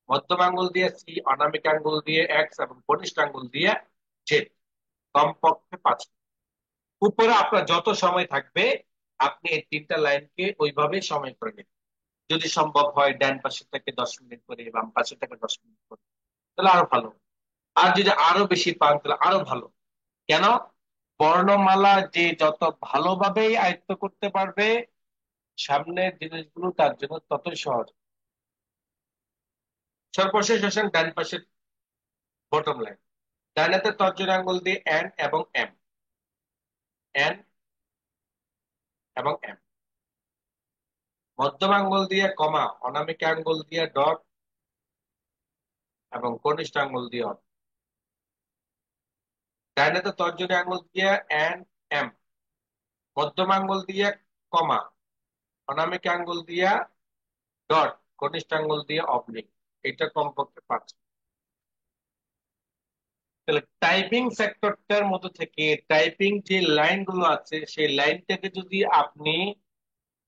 মধ্যম আঙ্গুল দিয়ে সি, অনামিক আঙ্গুল দিয়ে এক্স এবং কনিষ্ঠ আঙ্গুল দিয়ে জেড। কমপক্ষে 5। উপরে আপনার যত সময় থাকবে, আপনি এই 3টা লাইনকে ওইভাবে সময় করে নেবেন। যদি সম্ভব হয় ডান পাশে থেকে 10 মিনিট করে, বাম পাশে থেকে 10 মিনিট করে, তাহলে আরো ভালো। আর যদি আরো বেশি পান তাহলে আরো ভালো। কেন? বর্ণমালা যে যত ভালোভাবেই আয়ত্ত করতে পারবে, সামনের জিনিসগুলো তার জন্য ততই সহজ। সর্বশেষ আসেন ডান পাশের বটম লাইন। ডান হাতের তর্জনী আঙ্গুল দিয়ে এন এবং এম, এন এবং এম, মধ্যম আঙ্গুল দিয়ে কমা, অনামিকা আঙ্গুল দিয়ে ডট এবং কনিষ্ঠ আঙ্গুল দিয়ে অন। ডান হাতের তর্জনী আঙ্গুল দিয়ে এন এম, মধ্যম আঙ্গুল দিয়ে কমা, অনামিকা আঙ্গুল দিয়ে ডট, কনিষ্ঠ আঙ্গুল দিয়ে অবলিক। এটা কমপক্ষে 5। তাহলে টাইপিং সেক্টরটার মধ্যে থেকে টাইপিং যে লাইন গুলো আছে, সেই লাইনটাকে যদি আপনি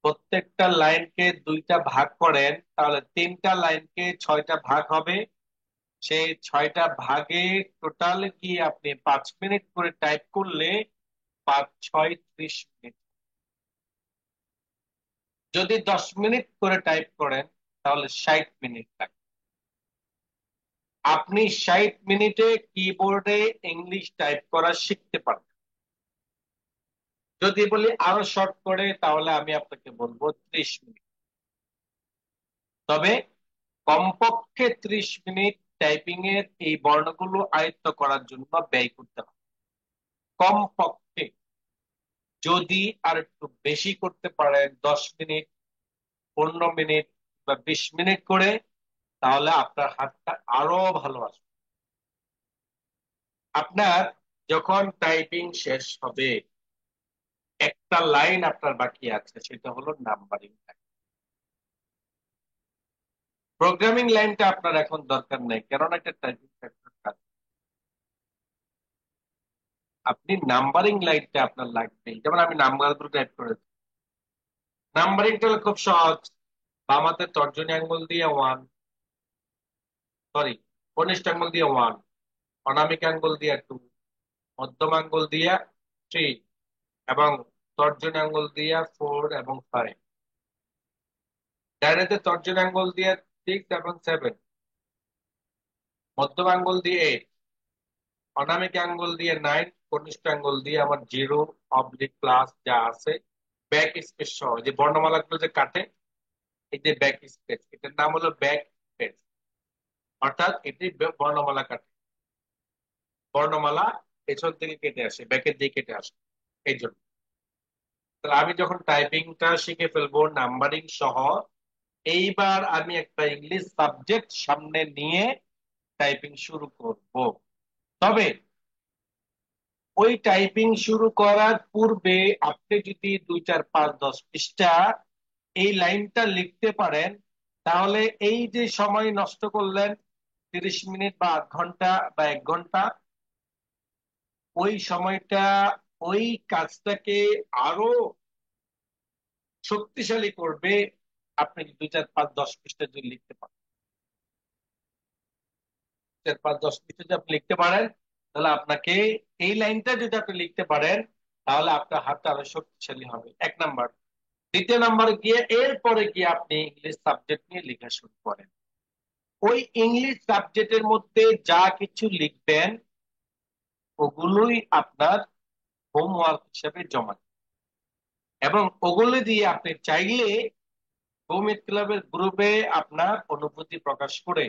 প্রত্যেকটা লাইনকে 2টা ভাগ করেন, তাহলে 3টা লাইনকে 6টা ভাগ হবে। সেই 6টা ভাগে টোটাল কি আপনি 5 মিনিট করে টাইপ করলে 5 6 30 মিনিট। যদি 10 মিনিট করে টাইপ করেন, তাহলে 60 মিনিট লাগে। আপনি 60 মিনিটে কিবোর্ডে ইংলিশ টাইপ করা শিখতে পারবেন। যদি বলি আরো শর্ট করে, তাহলে আমি আপনাকে বলবো 30 মিনিট। তবে কমপক্ষে 30 মিনিট টাইপিং এর এই বর্ণগুলো আয়ত্ত করার জন্য ব্যয় করতে হবে, কমপক্ষে। যদি আর একটু বেশি করতে পারেন, 10 মিনিট, 15 মিনিট বা 20 মিনিট করে, তাহলে আপনার হাতটা আরো ভালো আসবে। আপনার যখন টাইপিং শেষ হবে, একটা লাইন আপনার বাকি আছে, সেটা হলো নাম্বারিং লাইন। প্রোগ্রামিং লাইনটা আপনার এখন দরকার নেই, কেননা একটা টাইপিং ফ্যাক্টর কাজ। আপনি নাম্বারিং লাইনটা আপনার লাগবে। যেমন আমি নাম্বার গুলো টাইপ করেছি, নাম্বারিংটা হলো খুব সহজ। বাম হাতের তর্জনী আঙ্গুল দিয়ে 1, সরি, কনিষ্ঠ আঙ্গুল দিয়ে 1, অনামিক আঙ্গুল দিয়ে 2, মধ্যম আঙ্গুল দিয়ে 3 এবং তর্জনী আঙ্গুল দিয়ে 4 এবং 5। ডান হাতের তর্জনী আঙ্গুল দিয়ে 6 এবং 7, মধ্যম আঙ্গুল দিয়ে 8, অনামিক আঙ্গুল দিয়ে 9, কনিষ্ঠ আঙ্গুল দিয়ে আমার 0, অবলিক, প্লাস যা আছে, ব্যাক স্পেস সহ যে বর্ণমালা গুলো যে কাটে, এই যে ব্যাক স্পেস, এটার নাম হলো ব্যাক স্পেস। অর্থাৎ এটি বর্ণমালা কাটে। বর্ণমালা পেছন থেকে কেটে আসে, ব্যাকের দিকে কেটে আসে, এই জন্য। তাহলে আমি যখন টাইপিংটা শিখে ফেলবো নাম্বারিং সহ, এইবার আমি একটা ইংলিশ সাবজেক্ট সামনে নিয়ে টাইপিং শুরু করব। তবে ওই টাইপিং শুরু করার পূর্বে আপনি যদি 2 4 5 10 পৃষ্ঠা এই লাইনটা লিখতে পারেন, তাহলে এই যে সময় নষ্ট করলেন 30 মিনিট বা আধ ঘন্টা বা 1 ঘন্টা, ওই সময়টা ওই কাজটাকে আরো শক্তিশালী করবে। আপনি 2 4 5 10 পৃষ্ঠা যদি লিখতে পারেন, 4 5 10 পৃষ্ঠা যদি আপনি লিখতে পারেন, তাহলে আপনাকে এই লাইনটা যদি আপনি লিখতে পারেন, তাহলে আপনার হাতটা আরো শক্তিশালী হবে, 1 নাম্বার। দ্বিতীয় নাম্বারে গিয়ে এরপরে গিয়ে আপনি ইংলিশ সাবজেক্ট নিয়ে লেখা শুরু করেন। ওই ইংলিশ সাবজেক্টের মধ্যে যা কিছু লিখবেন, ওগুলোই আপনার হোমওয়ার্ক হিসেবে জমা দিন। এবং ওগুলো দিয়ে আপনি চাইলে সৌমিত ক্লাবের গ্রুপে আপনার অনুভূতি প্রকাশ করে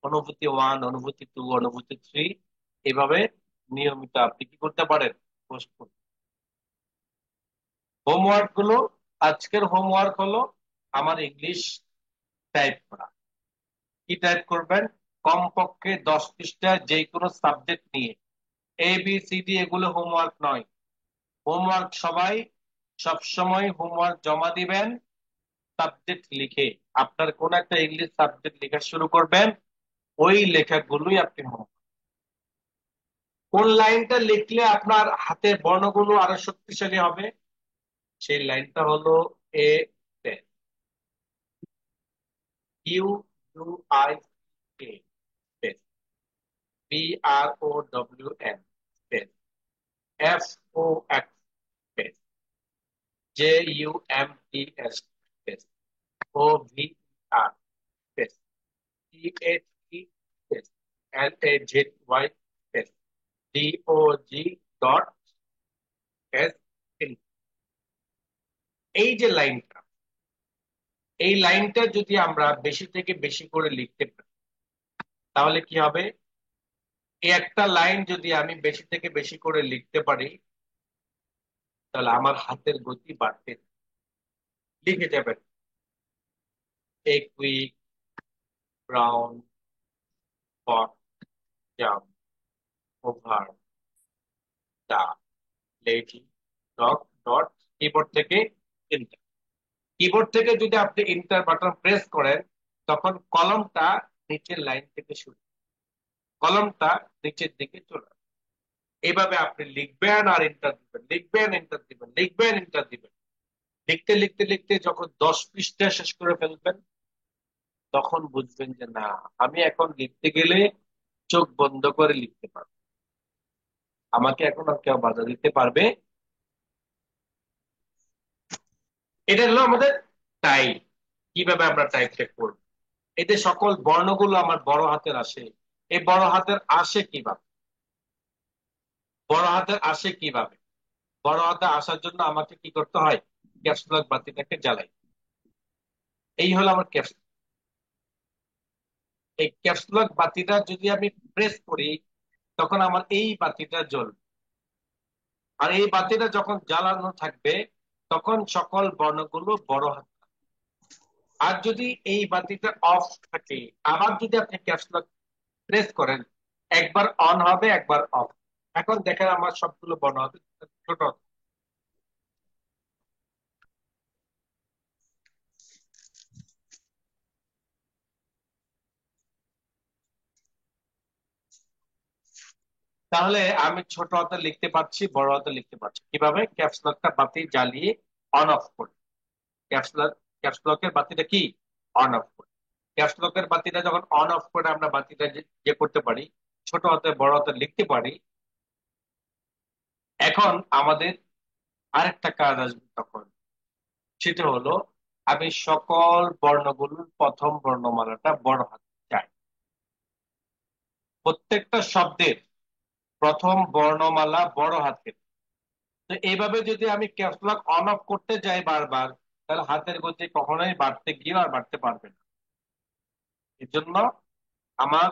অনুভূতি 1, অনুভূতি 2, অনুভূতি 3 এভাবে নিয়মিত আপনি কি করতে পারেন, পোস্ট করতে। হোমওয়ার্ক গুলো, আজকের হোমওয়ার্ক হলো আমার ইংলিশ টাইপ করা। কি টাইপ করবেন? কমপক্ষে 10 পৃষ্ঠা যে কোনো সাবজেক্ট নিয়ে, ABCD এগুলো হোমওয়ার্ক নয়। হোমওয়ার্ক সবাই সব সময় হোমওয়ার্ক জমা দিবেন সাবজেক্ট লিখে। আপনার কোন একটা ইংলিশ সাবজেক্ট লেখা শুরু করবেন, ওই লেখাগুলোই আপনি হোমওয়ার্ক। কোন লাইনটা লিখলে আপনার হাতের বর্ণগুলো আরো শক্তিশালী হবে, সেই লাইনটা হলো এ, QUIC, BROWN, FOX, JUMPS, OVR, THE, LAZY, DOG. এই যে লাইনটা, এই লাইনটা যদি আমরা বেশি থেকে বেশি করে লিখতে পারি তাহলে কি হবে? এই একটা লাইন যদি আমি বেশি থেকে বেশি করে লিখতে পারি তাহলে আমার হাতের গতি বাড়তে থাকবে। লিখে যাবেন এ কুইক, ব্রাউন, ফট, জাম্প, ওভার, দা, লেজি, ডগ, ডট। কিবোর্ড থেকে এন্টার। কিবোর্ড থেকে যদি আপনি এন্টার বাটন প্রেস করেন তখন কলমটা নিচের লাইন থেকে শুরু, কলমটা নিচের দিকে চলে আসবে। এইভাবে আপনি লিখবেন আর এন্টার দিবেন, লিখবেন এন্টার দিবেন, লিখবেন এন্টার দিবেন। লিখতে লিখতে লিখতে যখন 10 পৃষ্ঠা শেষ করে ফেলবেন তখন বুঝবেন যে না, আমি এখন লিখতে গেলে চোখ বন্ধ করে লিখতে পারবো, আমাকে এখন আর কেউ বাধা দিতে পারবে। এটা হলো আমাদের টাইপ। কিভাবে আমরা টাইপটা করব? এতে সকল বর্ণগুলো আমার বড় হাতের আসে। এই বড় হাতের আসে কিভাবে? বড় হাতের আসে কিভাবে? বড় হাতে আসার জন্য আমাকে কি করতে হয়? ক্যাপস লক বাতিটাকে জ্বালাই। এই হলো আমার ক্যাপস। এই ক্যাপস লক বাতিটা যদি আমি প্রেস করি তখন আমার এই বাতিটা জ্বলবে। আর এই বাতিটা যখন জ্বালানো থাকবে তখন সকল বর্ণগুলো বড় হাতে। আর যদি এই বাতিটা অফ থাকে, আবার যদি আপনি ক্যাপস লক প্রেস করেন, একবার অন হবে একবার অফ। এখন দেখেন আমার সবগুলো বর্ণ হবে ছোট হাতে। তাহলে আমি ছোট হাতে লিখতে পারছি, বড় হাতে লিখতে পারছি কিভাবে? ক্যাপস লকটা বাতি জ্বালিয়ে অন অফ করে। ক্যাপস লক, ক্যাপস লকের বাতিটা কি অন অফ করে। ক্যাপস লকের বাতিটা যখন অন অফ করে আমরা বাতিটা যে করতে পারি, ছোট হাতে বড় হাতে লিখতে পারি। এখন আমাদের আরেকটা কাজ আসবে তখন, সেটা হলো আমি সকল বর্ণগুলোর প্রথম বর্ণমালাটা বড় হাতে চাই। প্রত্যেকটা শব্দের প্রথম বর্ণমালা বড় হাতের। তো এইভাবে যদি আমি ক্যাপস লক অন অফ করতে যাই বারবার, তাহলে হাতের গতি কখনোই বাড়তে গিয়ে আর বাড়তে পারবে না। এর জন্য আমার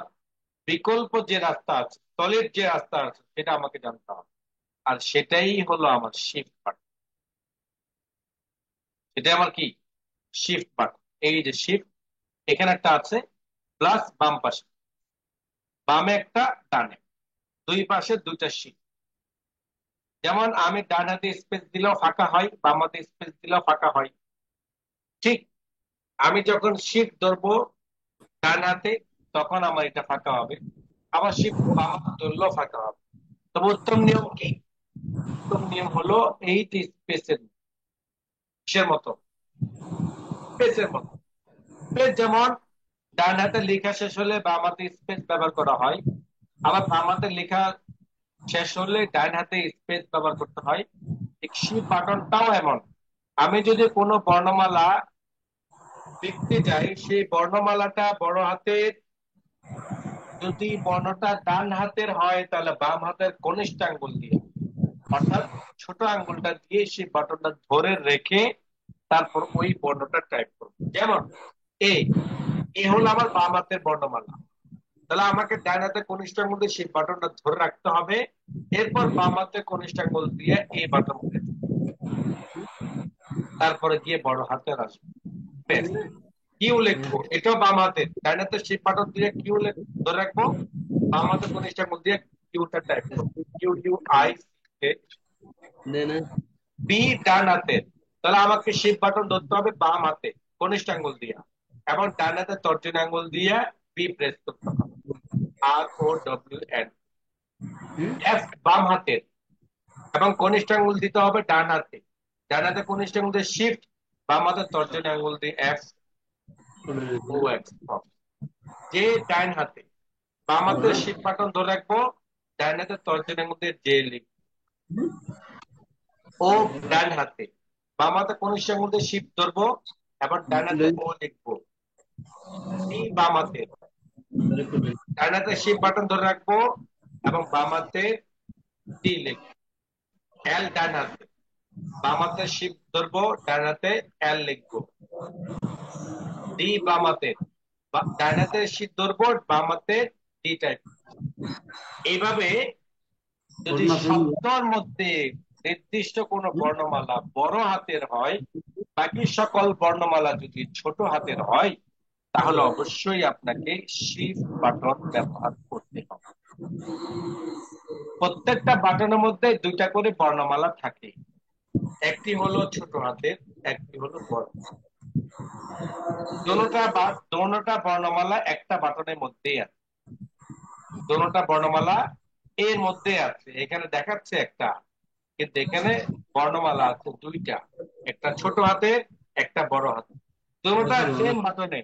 বিকল্প যে রাস্তা আছে, সলিড যে রাস্তা আছে, সেটা আমাকে জানতে হবে। আর সেটাই হলো আমার শিফট বাটন। সেটাই আমার কি শিফট বাটন। এই যে শিফট, এখানে একটা আছে প্লাস বাম পাশে, বামে একটা ডানে, দুই পাশে দুইটা শিফট। যেমন আমি ডান হাতে স্পেস দিলেও ফাঁকা হয়, বাম হাতে স্পেস দিলেও ফাঁকা হয়। ঠিক আমি যখন শিফট ধরবো ডান হাতে তখন আমার এটা ফাঁকা হবে, আবার শিফট বাম হাতে ধরলেও ফাঁকা হবে। তবে উত্তম নিয়ম কি? উত্তম নিয়ম হলো এই যে স্পেসের, কিসের মতো? স্পেসের মতো। স্পেস যেমন ডান হাতে লেখা শেষ হলে বাম হাতে স্পেস ব্যবহার করা হয়, আবার বাম হাতে লেখা শেষ হলে ডান হাতে স্পেস ব্যবহার করতে হয়। ঠিক শিফট বাটনটাও এমন। আমি যদি কোনো বর্ণমালা লিখতে যাই, সেই বর্ণমালাটা বড় হাতের, যদি বর্ণটা ডান হাতের হয় তাহলে বাম হাতের কনিষ্ঠ আঙ্গুল দিয়ে, অর্থাৎ ছোট আঙ্গুলটা দিয়ে সেই বাটনটা ধরে রেখে তারপর ওই বর্ণটা টাইপ করব। যেমন এ, এ হলো আমার বাম হাতের বর্ণমালা। তাহলে আমাকে ডান হাতের কনিষ্ঠ আঙ্গুল দিয়ে শিফট বাটনটা ধরে রাখতে হবে, এরপর বাম হাতের কনিষ্ঠ আঙ্গুল দিয়ে এই বাটন প্রেস, তারপরে গিয়ে বড় হাতের আসবে, ব্যাস। কিউ লিখবো, এটাও বাম হাতে, ডান হাতের শিফট বাটন দিয়ে কিউ ধরে রাখবো, বাম হাতের কনিষ্ঠ আঙ্গুল দিয়ে কিউটা টাইপ করবো, কিউ ইউ আই। বি ডান হাতের, তাহলে আমাকে শিফট বাটন ধরতে হবে বাম হাতে কনিষ্ঠ আঙ্গুল দিয়ে, এবং ডান হাতে তর্জনী আঙ্গুল দিয়ে বি প্রেস করতে হবে, আর ও ডব্লিউ এন। এফ বাম হাতের, এবং কনিষ্ঠ আঙ্গুল দিতে হবে ডান হাতে, ডান হাতে কনিষ্ঠ আঙ্গুল দিয়ে শিফট, বাম হাতে তর্জনী আঙ্গুল দিয়ে এফ ও এক্স। যে ডান হাতে, বাম হাতে শিফট বাটন ধরে রাখবো, ডান হাতে তর্জনী আঙ্গুল দিয়ে জে লিখবো। ও ডান হাতে, বাম হাতে কনিষ্ঠ আঙ্গুল দিয়ে শিফট ধরবো এবং ডান হাতে ও লিখবো। সি বাম হাতে, ডান হাতে শিফট বাটন ধরে রাখবো এবং বাম হাতে ডি লিখবো। এল ডান হাতে, বাম হাতে শিফট ধরবো, ডান হাতে এল লিখবো। ডি বাম হাতে, ডান হাতে শিফট ধরবো, বাম হাতে ডি টাইপ। এইভাবে যদি শব্দের মধ্যে নির্দিষ্ট কোনো বর্ণমালা বড় হাতের হয়, বাকি সকল বর্ণমালা যদি ছোট হাতের হয়, তাহলে অবশ্যই আপনাকে শিফট বাটন ব্যবহার করতে হবে। প্রত্যেকটা বাটনের মধ্যে দুইটা করে বর্ণমালা থাকে, একটি হলো ছোট হাতের, একটি হলো বড়। দোনোটা বর্ণমালা একটা বাটনের মধ্যেই আছে, দোনোটা বর্ণমালা এর মধ্যে আছে। এখানে দেখাচ্ছে একটা, কিন্তু এখানে বর্ণমালা আছে দুইটা, একটা ছোট হাতের, একটা বড় হাতের, দোনোটা সেম বাটনে।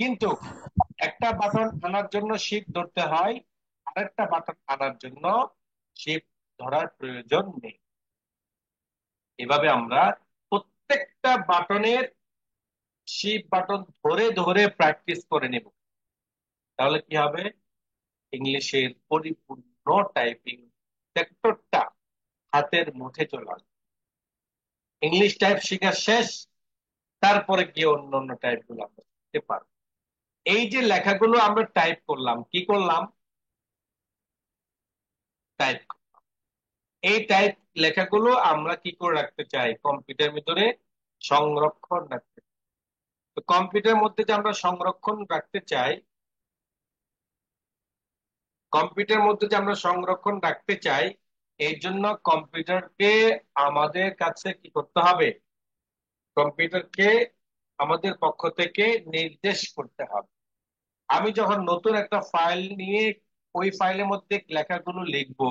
কিন্তু একটা বাটন আনার জন্য শিফট ধরতে হয়, আরেকটা বাটন আনার জন্য শিফট ধরার প্রয়োজন নেই। এভাবে আমরা প্রত্যেকটা বাটনের শিফট বাটন ধরে ধরে প্র্যাকটিস করে নেব, তাহলে কি হবে, ইংলিশের পরিপূর্ণ টাইপিং সেক্টরটা হাতের মুঠে চলে আসবে। ইংলিশ টাইপ শেখা শেষ, তারপরে গিয়ে অন্য অন্য টাইপ গুলো আমরা শিখতে পারবো। এই যে লেখাগুলো আমরা টাইপ করলাম, কি করলাম, টাইপ। এই টাইপ লেখাগুলো আমরা কি করে রাখতে চাই, কম্পিউটার ভিতরে সংরক্ষণ রাখতে চাই। তো কম্পিউটারের মধ্যে যে আমরা সংরক্ষণ রাখতে চাই, কম্পিউটারের মধ্যে যে আমরা সংরক্ষণ রাখতে চাই, এই জন্য কম্পিউটারকে আমাদের কাছে কি করতে হবে, কম্পিউটারকে আমাদের পক্ষ থেকে নির্দেশ করতে হবে। আমি যখন নতুন একটা ফাইল নিয়ে ওই ফাইলের মধ্যে লেখাগুলো লিখবো,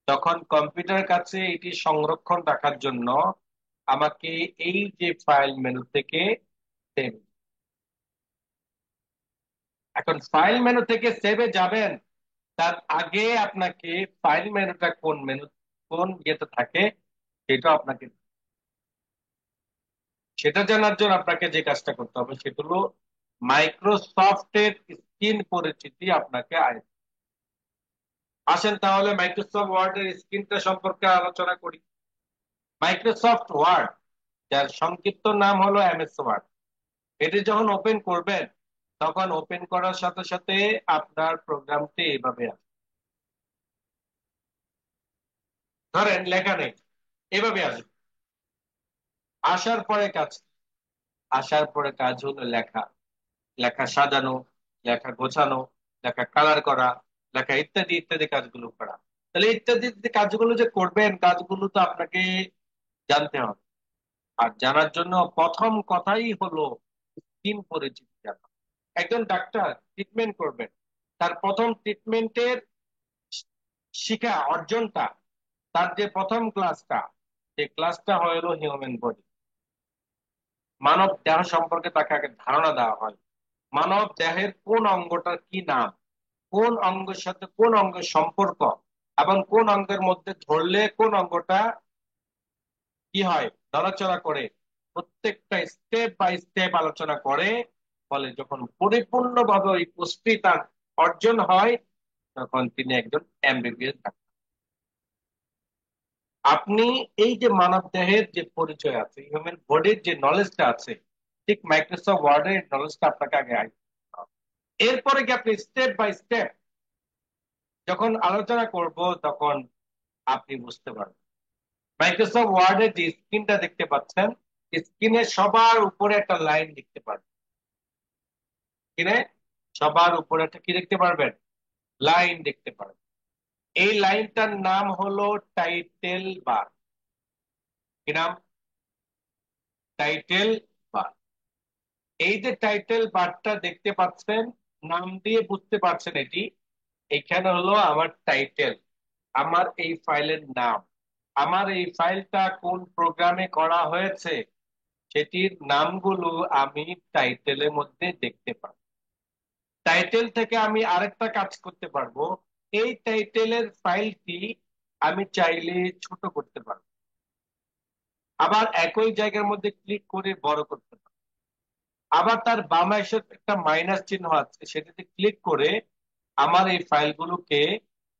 তখন কম্পিউটারের কাছে এটি সংরক্ষণ রাখার জন্য আমাকে এই যে ফাইল মেনু থেকে সেভ, এখন ফাইল মেনু থেকে সেভে যাবেন, তার আগে আপনাকে ফাইল মেনুটা কোন মেনু, কোন ইয়েতে থাকে, সেটা আপনাকে, সেটা জানার জন্য আপনাকে যে কাজটা করতে হবে সেটা হলো মাইক্রোসফটের স্ক্রিন পরিচিতি আপনাকে আসেন তাহলে মাইক্রোসফট ওয়ার্ডের স্ক্রিনটা সম্পর্কে আলোচনা করি। মাইক্রোসফট ওয়ার্ড, যার সংক্ষিপ্ত নাম হলো এমএস ওয়ার্ড, এটি যখন ওপেন করবেন, তখন ওপেন করার সাথে সাথে আপনার প্রোগ্রামটি এইভাবে আসবে। ধরেন লেখা নেই, এভাবে আসবে। আসার পরে কাজ, আসার পরে কাজ হলো লেখা, লেখা সাজানো, লেখা গোছানো, লেখা কালার করা, লেখা ইত্যাদি ইত্যাদি কাজগুলো করা। তাহলে ইত্যাদি ইত্যাদি কাজগুলো যে করবেন, কাজগুলো তো আপনাকে জানতে হবে। আর জানার জন্য প্রথম কথাই হলো স্কিন পরিচিতি জানা। একজন ডাক্তার ট্রিটমেন্ট করবেন, তার প্রথম ট্রিটমেন্টের শিখা অর্জনটা, তার যে প্রথম ক্লাসটা, সেই ক্লাসটা হলো হিউম্যান বডি, মানব দেহ সম্পর্কে তাকে আগে ধারণা দেওয়া হয়। মানব দেহের কোন অঙ্গটার কি নাম, কোন অঙ্গের সাথে কোন অঙ্গের সম্পর্ক, এবং কোন অঙ্গের মধ্যে ধরলে কোন অঙ্গটা কি হয়, নড়াচড়া করে, প্রত্যেকটা স্টেপ বাই স্টেপ আলোচনা করে। ফলে যখন পরিপূর্ণভাবে ওই পুষ্টি তার অর্জন হয়, তখন তিনি একজন এমবিবিএস ডাক্তার। আপনি এই যে মানব দেহের যে পরিচয় আছে, হিউম্যান বডির যে নলেজটা আছে, ঠিক মাইক্রোসফট ওয়ার্ডের নলেজটা আপনাকে আগে আয়ত্ত করতে হবে। এরপরে কি আপনি স্টেপ বাই স্টেপ যখন আলোচনা করব তখন আপনি বুঝতে পারবেন। মাইক্রোসফট ওয়ার্ডের যে স্ক্রিনটা দেখতে পাচ্ছেন, স্ক্রিনে সবার উপরে একটা লাইন দেখতে পারবেন। স্ক্রিনে সবার উপরে একটা কি দেখতে পারবেন? লাইন দেখতে পারবেন। এই লাইনটার নাম হলো টাইটেল বার। কি নাম? Title bar. এই যে টাইটেল বারটা দেখতে পাচ্ছেন, নাম দিয়ে বুঝতে পারছেন এটি, এখানে হলো আমার টাইটেল, আমার এই ফাইলের নাম। আমার এই ফাইলটা কোন প্রোগ্রামে করা হয়েছে সেটির নামগুলো আমি টাইটেলের মধ্যে দেখতে পাই। টাইটেল থেকে আমি আরেকটা কাজ করতে পারবো, এই টাইটেলের ফাইলটি আমি চাইলে ছোট করতে পারবো, আবার একই জায়গার মধ্যে ক্লিক করে বড় করতে পারবো। আবার তার বাম পাশে একটা মাইনাস চিহ্ন আছে, সেটাতে ক্লিক করে আমার এই ফাইলগুলোকে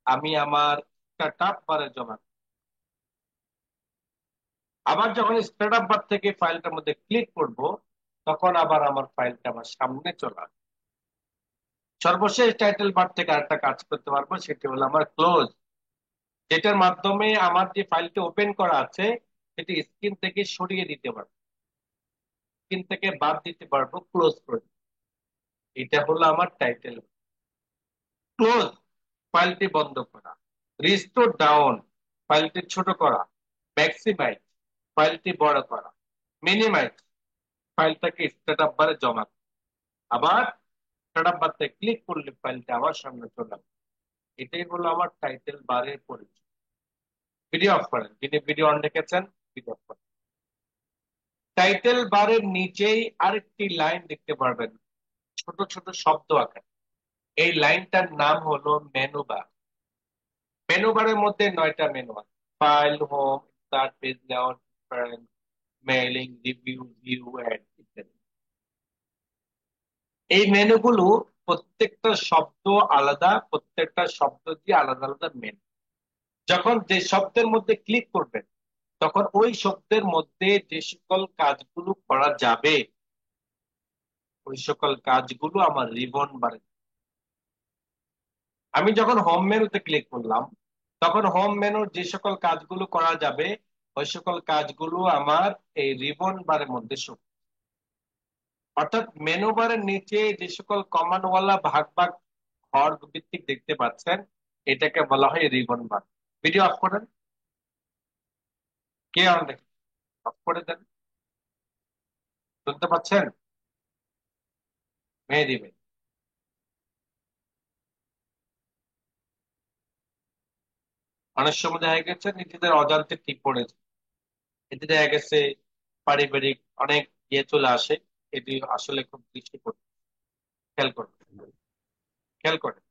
আমি আমার স্টার্ট বারে জমা করব। আবার যখন স্টার্ট বার থেকে ফাইলটার মধ্যে ক্লিক করব, তখন আবার আমার ফাইলটা আমার সামনে চলে আসবে। সর্বশেষ টাইটেল বার থেকে আরেকটা কাজ করতে পারবো, সেটি হলো আমার ক্লোজ, যেটার মাধ্যমে আমার যে ফাইলটি ওপেন করা আছে সেটি স্ক্রিন থেকে সরিয়ে দিতে পারবো, স্ক্রিন থেকে বাদ দিতে পারবো, ক্লোজ করে দিতে পারবো। এটা হলো আমার টাইটেল। ক্লোজ, ফাইলটি বন্ধ করা। রিস্টোর ডাউন, ফাইলটি ছোট করা। ম্যাক্সিমাইজ, ফাইলটি বড় করা। মিনিমাইজ, ফাইলটাকে স্ট্যাটাস বারে জমা করা। আবার স্ট্যাটাস বারতে ক্লিক করলে ফাইলটা আবার সামনে চলে আসবে। এটাই হলো আমার টাইটেল বারের পরিচয়। ভিডিও অফ করেন, যিনি ভিডিও অন রেখেছেন ভিডিও অফ করেন। টাইটেল বারের নিচেই আরেকটি লাইন দেখতে পারবেন, ছোট ছোট শব্দ আকারে। এই লাইনটার নাম হলো মেনু বার। মেনু বারের মধ্যে 9টা মেনু আছে: file, home, start, page layout, preference, mailing, review, view, add ইত্যাদি। এই মেনুগুলো প্রত্যেকটা শব্দ আলাদা, প্রত্যেকটা শব্দ দিয়ে আলাদা আলাদা মেনু। যখন যে শব্দের মধ্যে ক্লিক করবেন, তখন ওই শব্দের মধ্যে যে সকল কাজগুলো করা যাবে, ওই সকল কাজগুলো আমার রিবন বারে। আমি যখন হোম মেনুতে ক্লিক করলাম, তখন হোম মেনুর যে সকল কাজগুলো করা যাবে, ওই সকল কাজগুলো আমার এই রিবন বারের মধ্যে শো। অর্থাৎ মেনু বারের নিচে যে সকল কমান্ডওয়ালা ভাগ ভাগ ঘর ভিত্তিক দেখতে পাচ্ছেন, এটাকে বলা হয় রিবন বার। ভিডিও অফ করেন, কে অন দেখে অফ করে দেন। শুনতে পাচ্ছেন? মেহেদি ভাই, অনেক সময় দেখা গেছে নিজেদের অজান্তে ঠিক পড়েছে, এতে দেখা গেছে পারিবারিক অনেক ইয়ে চলে আসে। এটি আসলে খুব দৃষ্টি করতে, খেয়াল করবেন, খেয়াল করেন।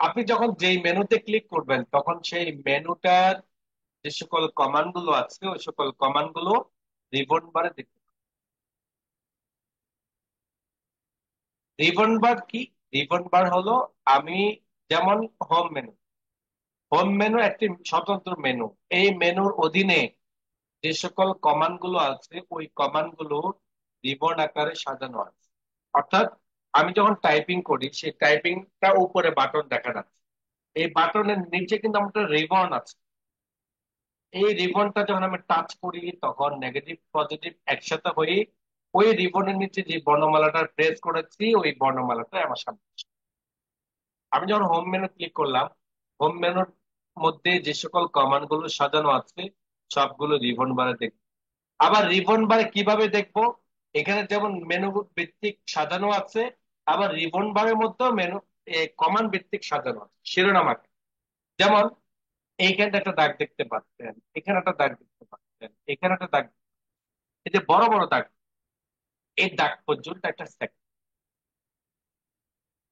আপনি যখন যেই মেনুতে ক্লিক করবেন, তখন সেই মেনুটার যে সকল কমান্ড গুলো আছে, ওই সকল কমান্ড গুলো রিবন বারে দেখতে পাবেন। রিবন বার কি? রিবন বার হলো, আমি যেমন হোম মেনু, হোম মেনু একটি স্বতন্ত্র মেনু। এই মেনুর অধীনে যে সকল কমান্ড গুলো আছে, ওই কমান্ড গুলো রিবন আকারে সাজানো আছে। অর্থাৎ আমি যখন টাইপিং করি, সেই টাইপিংটা উপরে বাটন দেখা যাচ্ছে, এই বাটনের নিচে কিন্তু আমার রিবন আছে। এই রিবনটা যখন আমি টাচ করি, তখন নেগেটিভ পজিটিভ একসাথে হয়ে ওই রিবনের নিচে যে বর্ণমালাটা প্রেস করেছি, ওই বর্ণমালাটা আমার সামনে আসে। আমি যখন হোম মেনু ক্লিক করলাম, হোম মেনুর মধ্যে যে সকল কমান্ড গুলো সাজানো আছে, সবগুলো রিবন বারে দেখবো। আবার রিবন বারে কিভাবে দেখবো? এখানে যেমন মেনু ভিত্তিক সাজানো আছে, আবার রিবন বারের মধ্যেও মেনু কমান্ড ভিত্তিক সাজানো আছে শিরোনাম আকারে। যেমন এইখানটা একটা দাগ দেখতে পাচ্ছেন, এখানে একটা দাগ দেখতে পাচ্ছেন, এখানে একটা দাগ, এই যে বড় বড় দাগ, এই দাগ পর্যন্ত একটা সেকশন।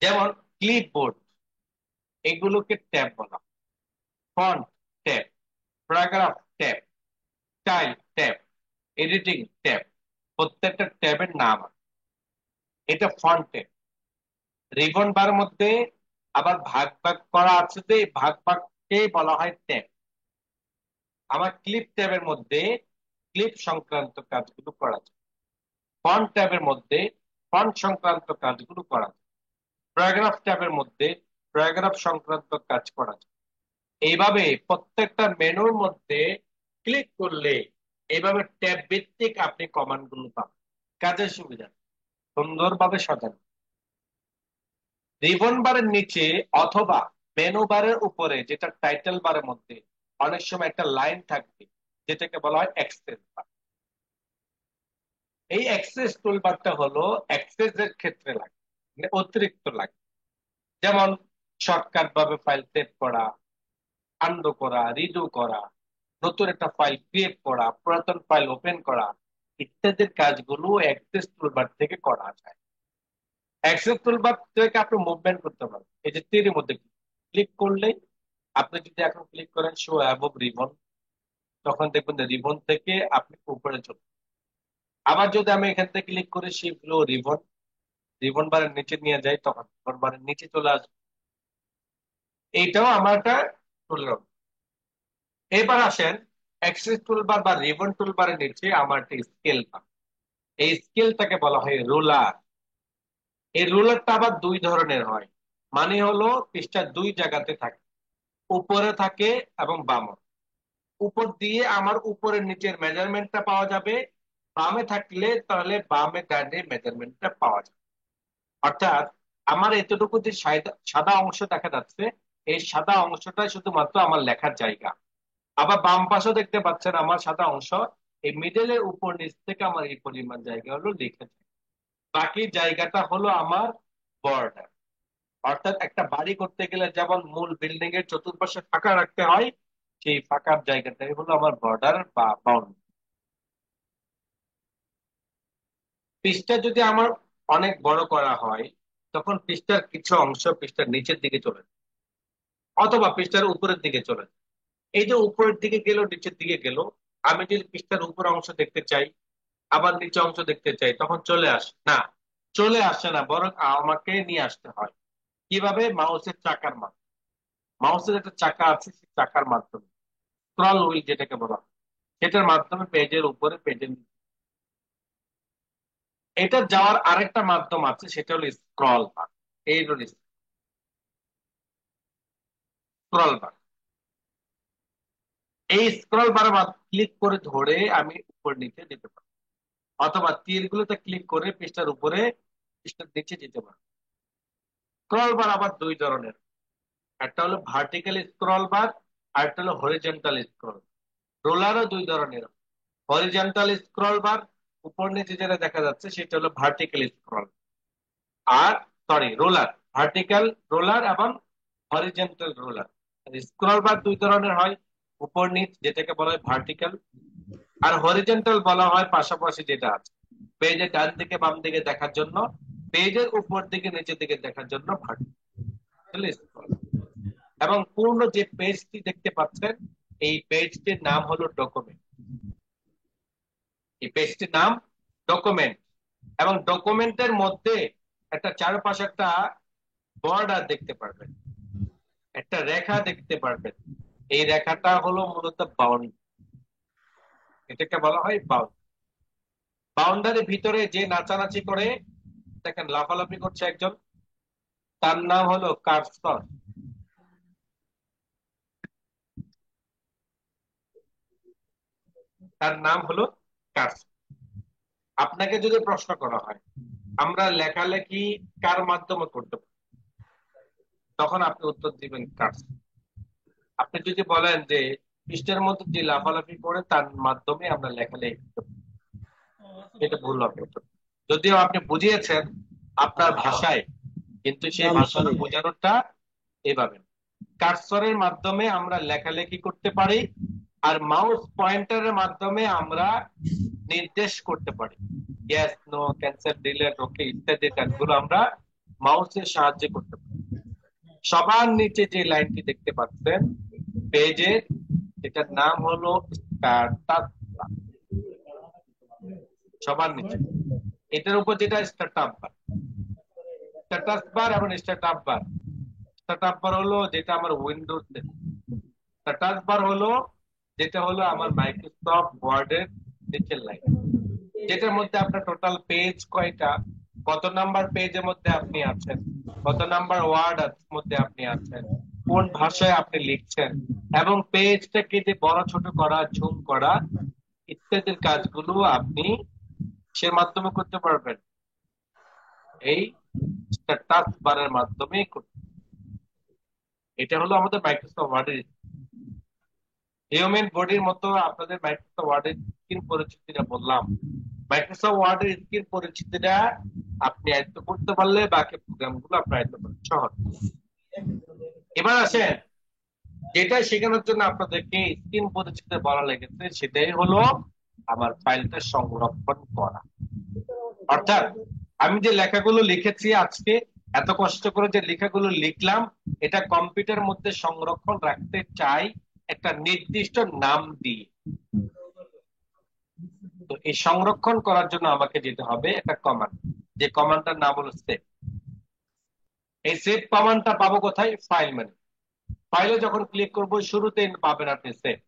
যেমন ক্লিপবোর্ড, এগুলোকে ট্যাব বলা হয়। Font tab, paragraph tab, style tab, editing tab. প্রত্যেকটা ট্যাবের নাম আছে। এটা ফন্ট ট্যাব। রিবন বার মধ্যে আবার ভাগ ভাগ করা আছে, যে এই ভাগ ভাগকে বলা হয় ট্যাব। আমার ক্লিপ ট্যাবের মধ্যে ক্লিপ সংক্রান্ত কাজগুলো করা যায়, ফন্ট ট্যাবের মধ্যে ফন্ট সংক্রান্ত কাজগুলো করা যায়, প্যারাগ্রাফ ট্যাবের মধ্যে প্যারাগ্রাফ সংক্রান্ত কাজ করা যায়। এইভাবে প্রত্যেকটা মেনুর মধ্যে ক্লিক করলে এইভাবে ট্যাব ভিত্তিক আপনি কমান্ড গুলো পাবেন। কাজের সুবিধা সুন্দরভাবে সাজানো, রিবন বারের নিচে অথবা মেনু বারের উপরে, যেটা টাইটেল বারের মধ্যে অনেক সময় একটা লাইন থাকবে, যেটাকে বলা হয় অ্যাক্সেস বার। এই অ্যাক্সেস টুলবারটা হলো অ্যাক্সেস এর ক্ষেত্রে লাগে, মানে অতিরিক্ত লাগে। যেমন শর্টকাট ভাবে ফাইল সেভ করা, আনডু করা, রিডু করা, নতুন একটা ফাইল ক্রিয়েট করা, পুরাতন ফাইল ওপেন করা, ইত্যাদি কাজগুলো অ্যাক্সেস টুলবার থেকে করা যায়। অ্যাক্সেস টুলবার থেকে আপনি মুভমেন্ট করতে পারেন। এই যে তীরের মধ্যে ক্লিক করলে, আপনি যদি এখন ক্লিক করেন শো অ্যাবভ রিবন, তখন দেখবেন যে রিবন থেকে আপনি উপরে চলে। আবার যদি আমি এখান থেকে ক্লিক করি শিফট গ্লো রিবন, রিবন বারের নিচে নিয়ে যাই, তখন রিবন বারের নিচে চলে আসবে। এইটাও আমার একটা টুলবার। এবার আসেন অ্যাক্সেস টুলবার বা রিবন টুলবারের নিচে আমার একটা স্কেল বার। এই স্কেলটাকে বলা হয় রুলার। এই রুলারটা আবার দুই ধরনের হয়, মানে হলো পৃষ্ঠা দুই জায়গাতে থাকে, উপরে থাকে এবং বামে। উপর দিয়ে আমার উপরের নিচের মেজারমেন্টটা পাওয়া যাবে, বামে থাকলে তাহলে বামে ডানে মেজারমেন্টটা পাওয়া যাবে। অর্থাৎ আমার এতটুকু যে সাদা সাদা অংশ দেখা যাচ্ছে, এই সাদা অংশটাই শুধুমাত্র আমার লেখার জায়গা। আবার বাম পাশেও দেখতে পাচ্ছেন আমার সাদা অংশ, এই মিডলের উপর নিচ থেকে আমার এই পরিমাণ জায়গা হলো লেখা যায়। বাকি জায়গাটা হলো আমার বর্ডার। অর্থাৎ একটা বাড়ি করতে গেলে যেমন মূল বিল্ডিং এর চতুর্পাশে ফাঁকা রাখতে হয়, সেই ফাঁকার জায়গাটাই হলো আমার বর্ডার বা বাউন্ডারি। পৃষ্ঠা যদি আমার অনেক বড় করা হয়, তখন পৃষ্ঠার কিছু অংশ পৃষ্ঠার নিচের দিকে চলে যায়, অথবা পৃষ্ঠার উপরের দিকে চলে যায়। এই যে উপরের দিকে গেল নিচের দিকে গেল, আমি যদি পৃষ্ঠার উপর অংশ দেখতে চাই, আবার নিচে অংশ দেখতে চাই, তখন চলে আসে না, চলে আসে না, বরং আমাকে নিয়ে আসতে হয়। কিভাবে? মাউসের চাকার মাধ্যমে। মাউসের একটা চাকা আছে, সেই চাকার মাধ্যমে, স্ক্রল হুইল যেটাকে বলা হয়, সেটার মাধ্যমে পেজের উপরে পেজের নিচে। এটা যাওয়ার আরেকটা মাধ্যম আছে, সেটা হলো স্ক্রল বার। এই হলো স্ক্রল বার। এই স্ক্রল বার ক্লিক করে ধরে আমি উপর নিচে যেতে পারি, অথবা তীরগুলোতে ক্লিক করে পৃষ্ঠার উপরে পৃষ্ঠার নিচে যেতে পারি। স্ক্রল বার আবার দুই ধরনের, একটা হলো ভার্টিক্যাল স্ক্রল বার, আর একটা হলো হরিজন্টাল স্ক্রল। রোলারও দুই ধরনের, হরিজন্টাল স্ক্রল বার, উপর নিচে যেটা দেখা যাচ্ছে সেটা হলো ভার্টিক্যাল স্ক্রল। আর সরি, রোলার, ভার্টিক্যাল রোলার এবং হরিজন্টাল রোলার। স্ক্রল বার দুই ধরনের হয়, উপর নিচ যেটাকে বলা হয় ভার্টিক্যাল, আর হরিজন্টাল বলা হয় পাশাপাশি যেটা আছে, পেজের ডান দিকে বাম দিকে দেখার জন্য, পেজের উপর দিকে নিচের দিকে দেখার জন্য ভার্টিক্যাল স্ক্রল। এবং পূর্ণ যে পেজটি দেখতে পাচ্ছেন, এই পেজটির নাম হলো ডকুমেন্ট। এই পেজটির নাম ডকুমেন্ট। এবং ডকুমেন্টের মধ্যে একটা চারপাশে একটা বর্ডার দেখতে পারবেন, একটা রেখা দেখতে পারবেন। এই রেখাটা হলো মূলত বাউন্ডারি, এটাকে বলা হয় বাউন্ডারি। বাউন্ডারির ভিতরে যে নাচানাচি করে, দেখেন লাফালাফি করছে একজন, তার নাম হলো কার্সর। তার নাম হলো কার্সর। আপনাকে যদি প্রশ্ন করা হয় আমরা লেখালেখি কার মাধ্যমে করতে পারি, তখন আপনি উত্তর দিবেন কার্সর। আপনি যদি বলেন যে পৃষ্ঠের মধ্যে যে লাফালাফি করে তার মাধ্যমে আমরা লেখালেখি করতে পারি, এটা ভুল হবে। যদিও আপনি বুঝিয়েছেন আপনার ভাষায়, কিন্তু সেই ভাষাটা বোঝানোটা এইভাবে। কার্সরের মাধ্যমে আমরা লেখালেখি করতে পারি, আর মাউস পয়েন্টারের মাধ্যমে আমরা নির্দেশ করতে পারি। ইয়েস, নো, ক্যান্সেল, ডিলেট, ওকে ইত্যাদি কাজগুলো আমরা মাউসের সাহায্যে করতে পারি। সবার নিচে যে লাইনটি দেখতে পাচ্ছেন পেজের, এটার নাম হলো স্ট্যাটাস বার। সবার নিচে এটার উপর যেটা স্ট্যাটাস বার, স্ট্যাটাস বার এবং স্ট্যাটাস বার। স্ট্যাটাস বার হলো যেটা আমার উইন্ডোজ, স্ট্যাটাস বার হলো যেটা হলো আমার মাইক্রোসফট ওয়ার্ডের নিচের লাইন, যেটার মধ্যে আপনার টোটাল পেজ কয়টা, কত নাম্বার পেজের মধ্যে আপনি আছেন, কত নাম্বার ওয়ার্ড মধ্যে আপনি আছেন, কোন ভাষায় আপনি লিখছেন, এবং পেজটাকে যে বড় ছোট করা, জুম করা ইত্যাদির কাজগুলো আপনি সে মাধ্যমে করতে পারবেন, এই টাচ বারের মাধ্যমে করতে। এটা হলো আমাদের মাইক্রোসফট ওয়ার্ডের। হিউম্যান বডির মতো আপনাদের মাইক্রোসফট ওয়ার্ডের স্ক্রিন পরিচিতিটা বললাম, মাইক্রোসফট ওয়ার্ডের স্ক্রিন পরিচিতিটা আপনি আয়ত্ত করতে পারলে বাকি প্রোগ্রামগুলো আপনি আয়ত্ত করেন সহজ। এবার আসেন, যেটা শেখানোর জন্য আপনাদেরকে স্ক্রিন পরিচিতি বলা লেগেছে সেটাই হলো আমার ফাইলটা সংরক্ষণ করা। অর্থাৎ আমি যে লেখাগুলো লিখেছি আজকে, এত কষ্ট করে যে লেখাগুলো লিখলাম, এটা কম্পিউটার মধ্যে সংরক্ষণ রাখতে চাই একটা নির্দিষ্ট নাম দিয়ে। তো এই সংরক্ষণ করার জন্য আমাকে যেতে হবে একটা কমান্ড, যে কমান্ডটার নাম হলো সেভ। এই সেভ কমান্ডটা পাবো কোথায়? File menu. ফাইলে যখন ক্লিক করব শুরুতে পাবেন আপনি সেভ।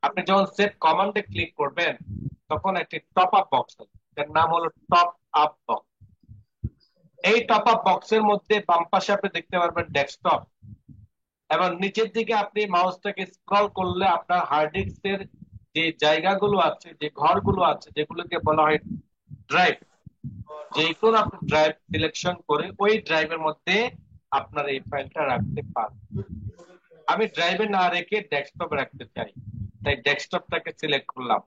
আপনি যখন সেভ কমান্ডে ক্লিক করবেন তখন একটি টপ আপ বক্স আছে, যার নাম হলো টপ আপ বক্স। এই টপ আপ বক্সের মধ্যে বাম পাশে আপনি দেখতে পারবেন ডেস্কটপ, এবং নিচের দিকে আপনি মাউসটাকে স্ক্রল করলে আপনার হার্ড ডিস্কের যে জায়গাগুলো আছে, যে ঘরগুলো আছে, যেগুলোকে বলা হয় ড্রাইভ, যে কোনো আপনি ড্রাইভ সিলেকশন করে ওই ড্রাইভের মধ্যে আপনার এই ফাইলটা রাখতে পারেন। আমি ড্রাইভে না রেখে ডেস্কটপে রাখতে চাই, তাই ডেস্কটপটাকে সিলেক্ট করলাম।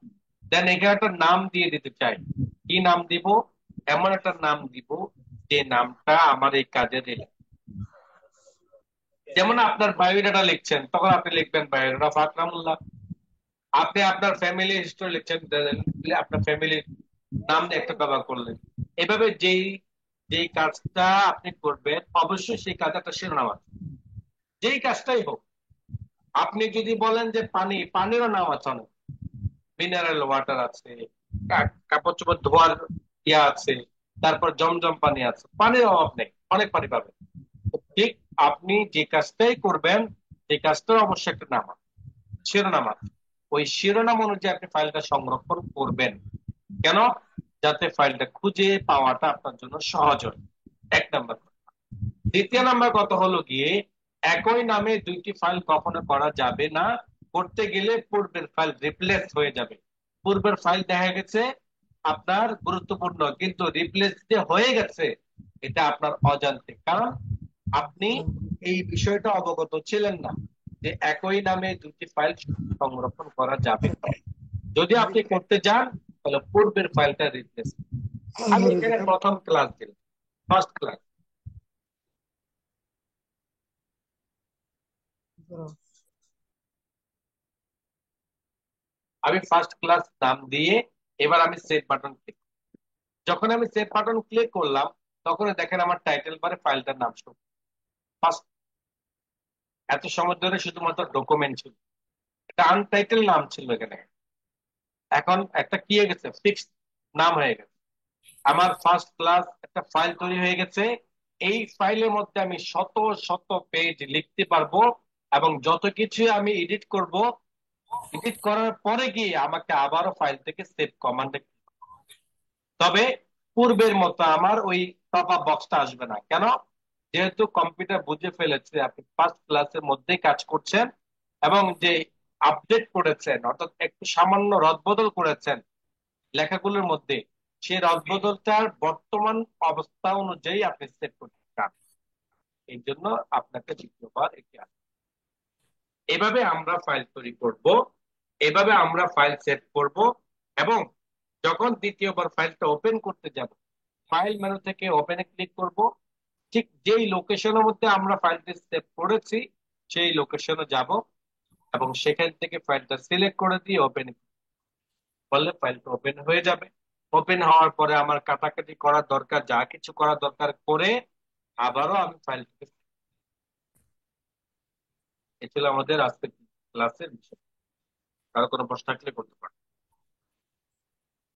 দেন এখানে একটা নাম দিয়ে দিতে চাই। কি নাম দিব? এমন একটা নাম দিব যে নামটা আমার এই কাজে রিলেটেড। যেমন আপনার বায়োডাটা লিখছেন তখন আপনি লিখবেন বায়োডাটা ফাকরামুল্লাহ। আপনি আপনার ফ্যামিলি হিস্টোরি লিখছেন, আপনার ফ্যামিলির নাম দিয়ে একটা ব্যবহার করলেন। এভাবে যেই যেই কাজটা আপনি করবেন অবশ্যই সেই কাজে একটা শিরোনাম আছে, যেই কাজটাই হোক। আপনি যদি বলেন যে পানি, পানিরও নাম আছে অনেক, মিনারেল ওয়াটার আছে, কাপড় চোপড় ধোয়ার ইয়া আছে, তারপর জমজম পানি আছে, পানির অভাব নেই, অনেক পানি পাবেন। তো ঠিক আপনি যে কাজটাই করবেন সেই কাজটার অবশ্যই একটা নাম আছে, শিরোনাম আছে। ওই শিরোনাম অনুযায়ী আপনি ফাইলটা সংরক্ষণ করবেন। কেন? যাতে ফাইলটা খুঁজে পাওয়াটা আপনার জন্য সহজ হয়। এক নাম্বার। দ্বিতীয় নাম্বার কথা হলো গিয়ে, একই নামে দুইটি ফাইল কখনো করা যাবে না। করতে গেলে পূর্বের ফাইল রিপ্লেস হয়ে যাবে। পূর্বের ফাইল দেখা গেছে আপনার গুরুত্বপূর্ণ, কিন্তু রিপ্লেস যে হয়ে গেছে এটা আপনার অজান্তে, কারণ আপনি এই বিষয়টা অবগত ছিলেন না যে একই নামে দুটি ফাইল সংরক্ষণ করা যাবে। যদি আপনি করতে যান তাহলে পূর্বের ফাইলটা রিপ্লেস। আমি এখানে প্রথম ক্লাস দিলাম, ফার্স্ট ক্লাস। আমি ফার্স্ট ক্লাস নাম দিয়ে এবার আমি সেভ বাটন ক্লিক। যখন আমি সেভ বাটন ক্লিক করলাম তখন দেখেন আমার টাইটেল বারে ফাইলটার নাম শো। ফার্স্ট, এত সময় ধরে শুধুমাত্র ডকুমেন্ট ছিল, এটা আনটাইটেল নাম ছিল এখানে। এখন একটা কি হয়ে গেছে? ফিক্সড নাম হয়ে গেছে। আমার ফার্স্ট ক্লাস একটা ফাইল তৈরি হয়ে গেছে। এই ফাইলের মধ্যে আমি শত শত পেজ লিখতে পারবো, এবং যত কিছু আমি এডিট করব, এডিট করার পরে গিয়ে আমাকে আবারও ফাইল থেকে সেভ কমান্ডে। তবে পূর্বের মতো আমার ওই টপ আপ বক্সটা আসবে না। কেন? যেহেতু কম্পিউটার বুঝে ফেলেছে আপনি ফার্স্ট ক্লাসের মধ্যেই কাজ করছেন, এবং যে আপডেট করেছেন অর্থাৎ একটু সামান্য রদবদল করেছেন লেখাগুলোর মধ্যে, সেই রদবদলটার বর্তমান অবস্থা অনুযায়ী আপনি সেভ করতে চান। এই জন্য আপনাকে দ্বিতীয়বার এটি আসবে। এভাবে আমরা ফাইল তৈরি করব, এভাবে আমরা ফাইল সেভ করব, এবং যখন দ্বিতীয়বার ফাইলটা ওপেন করতে যাব ফাইল মেনু থেকে ওপেনে ক্লিক করব। ঠিক যেই লোকেশনের মধ্যে আমরা ফাইলটি সেভ করেছি সেই লোকেশনে যাব, এবং সেখান থেকে ফাইলটা সিলেক্ট করে দিয়ে ওপেন করলে ফাইলটা ওপেন হয়ে যাবে। ওপেন হওয়ার পরে আমার কাটাকাটি করার দরকার, যা কিছু করার দরকার করে আবারও আমি ফাইলটাকে। এ ছিল আমাদের আজকের ক্লাসের বিষয়। কারো কোনো প্রশ্ন থাকলে করতে পারেন।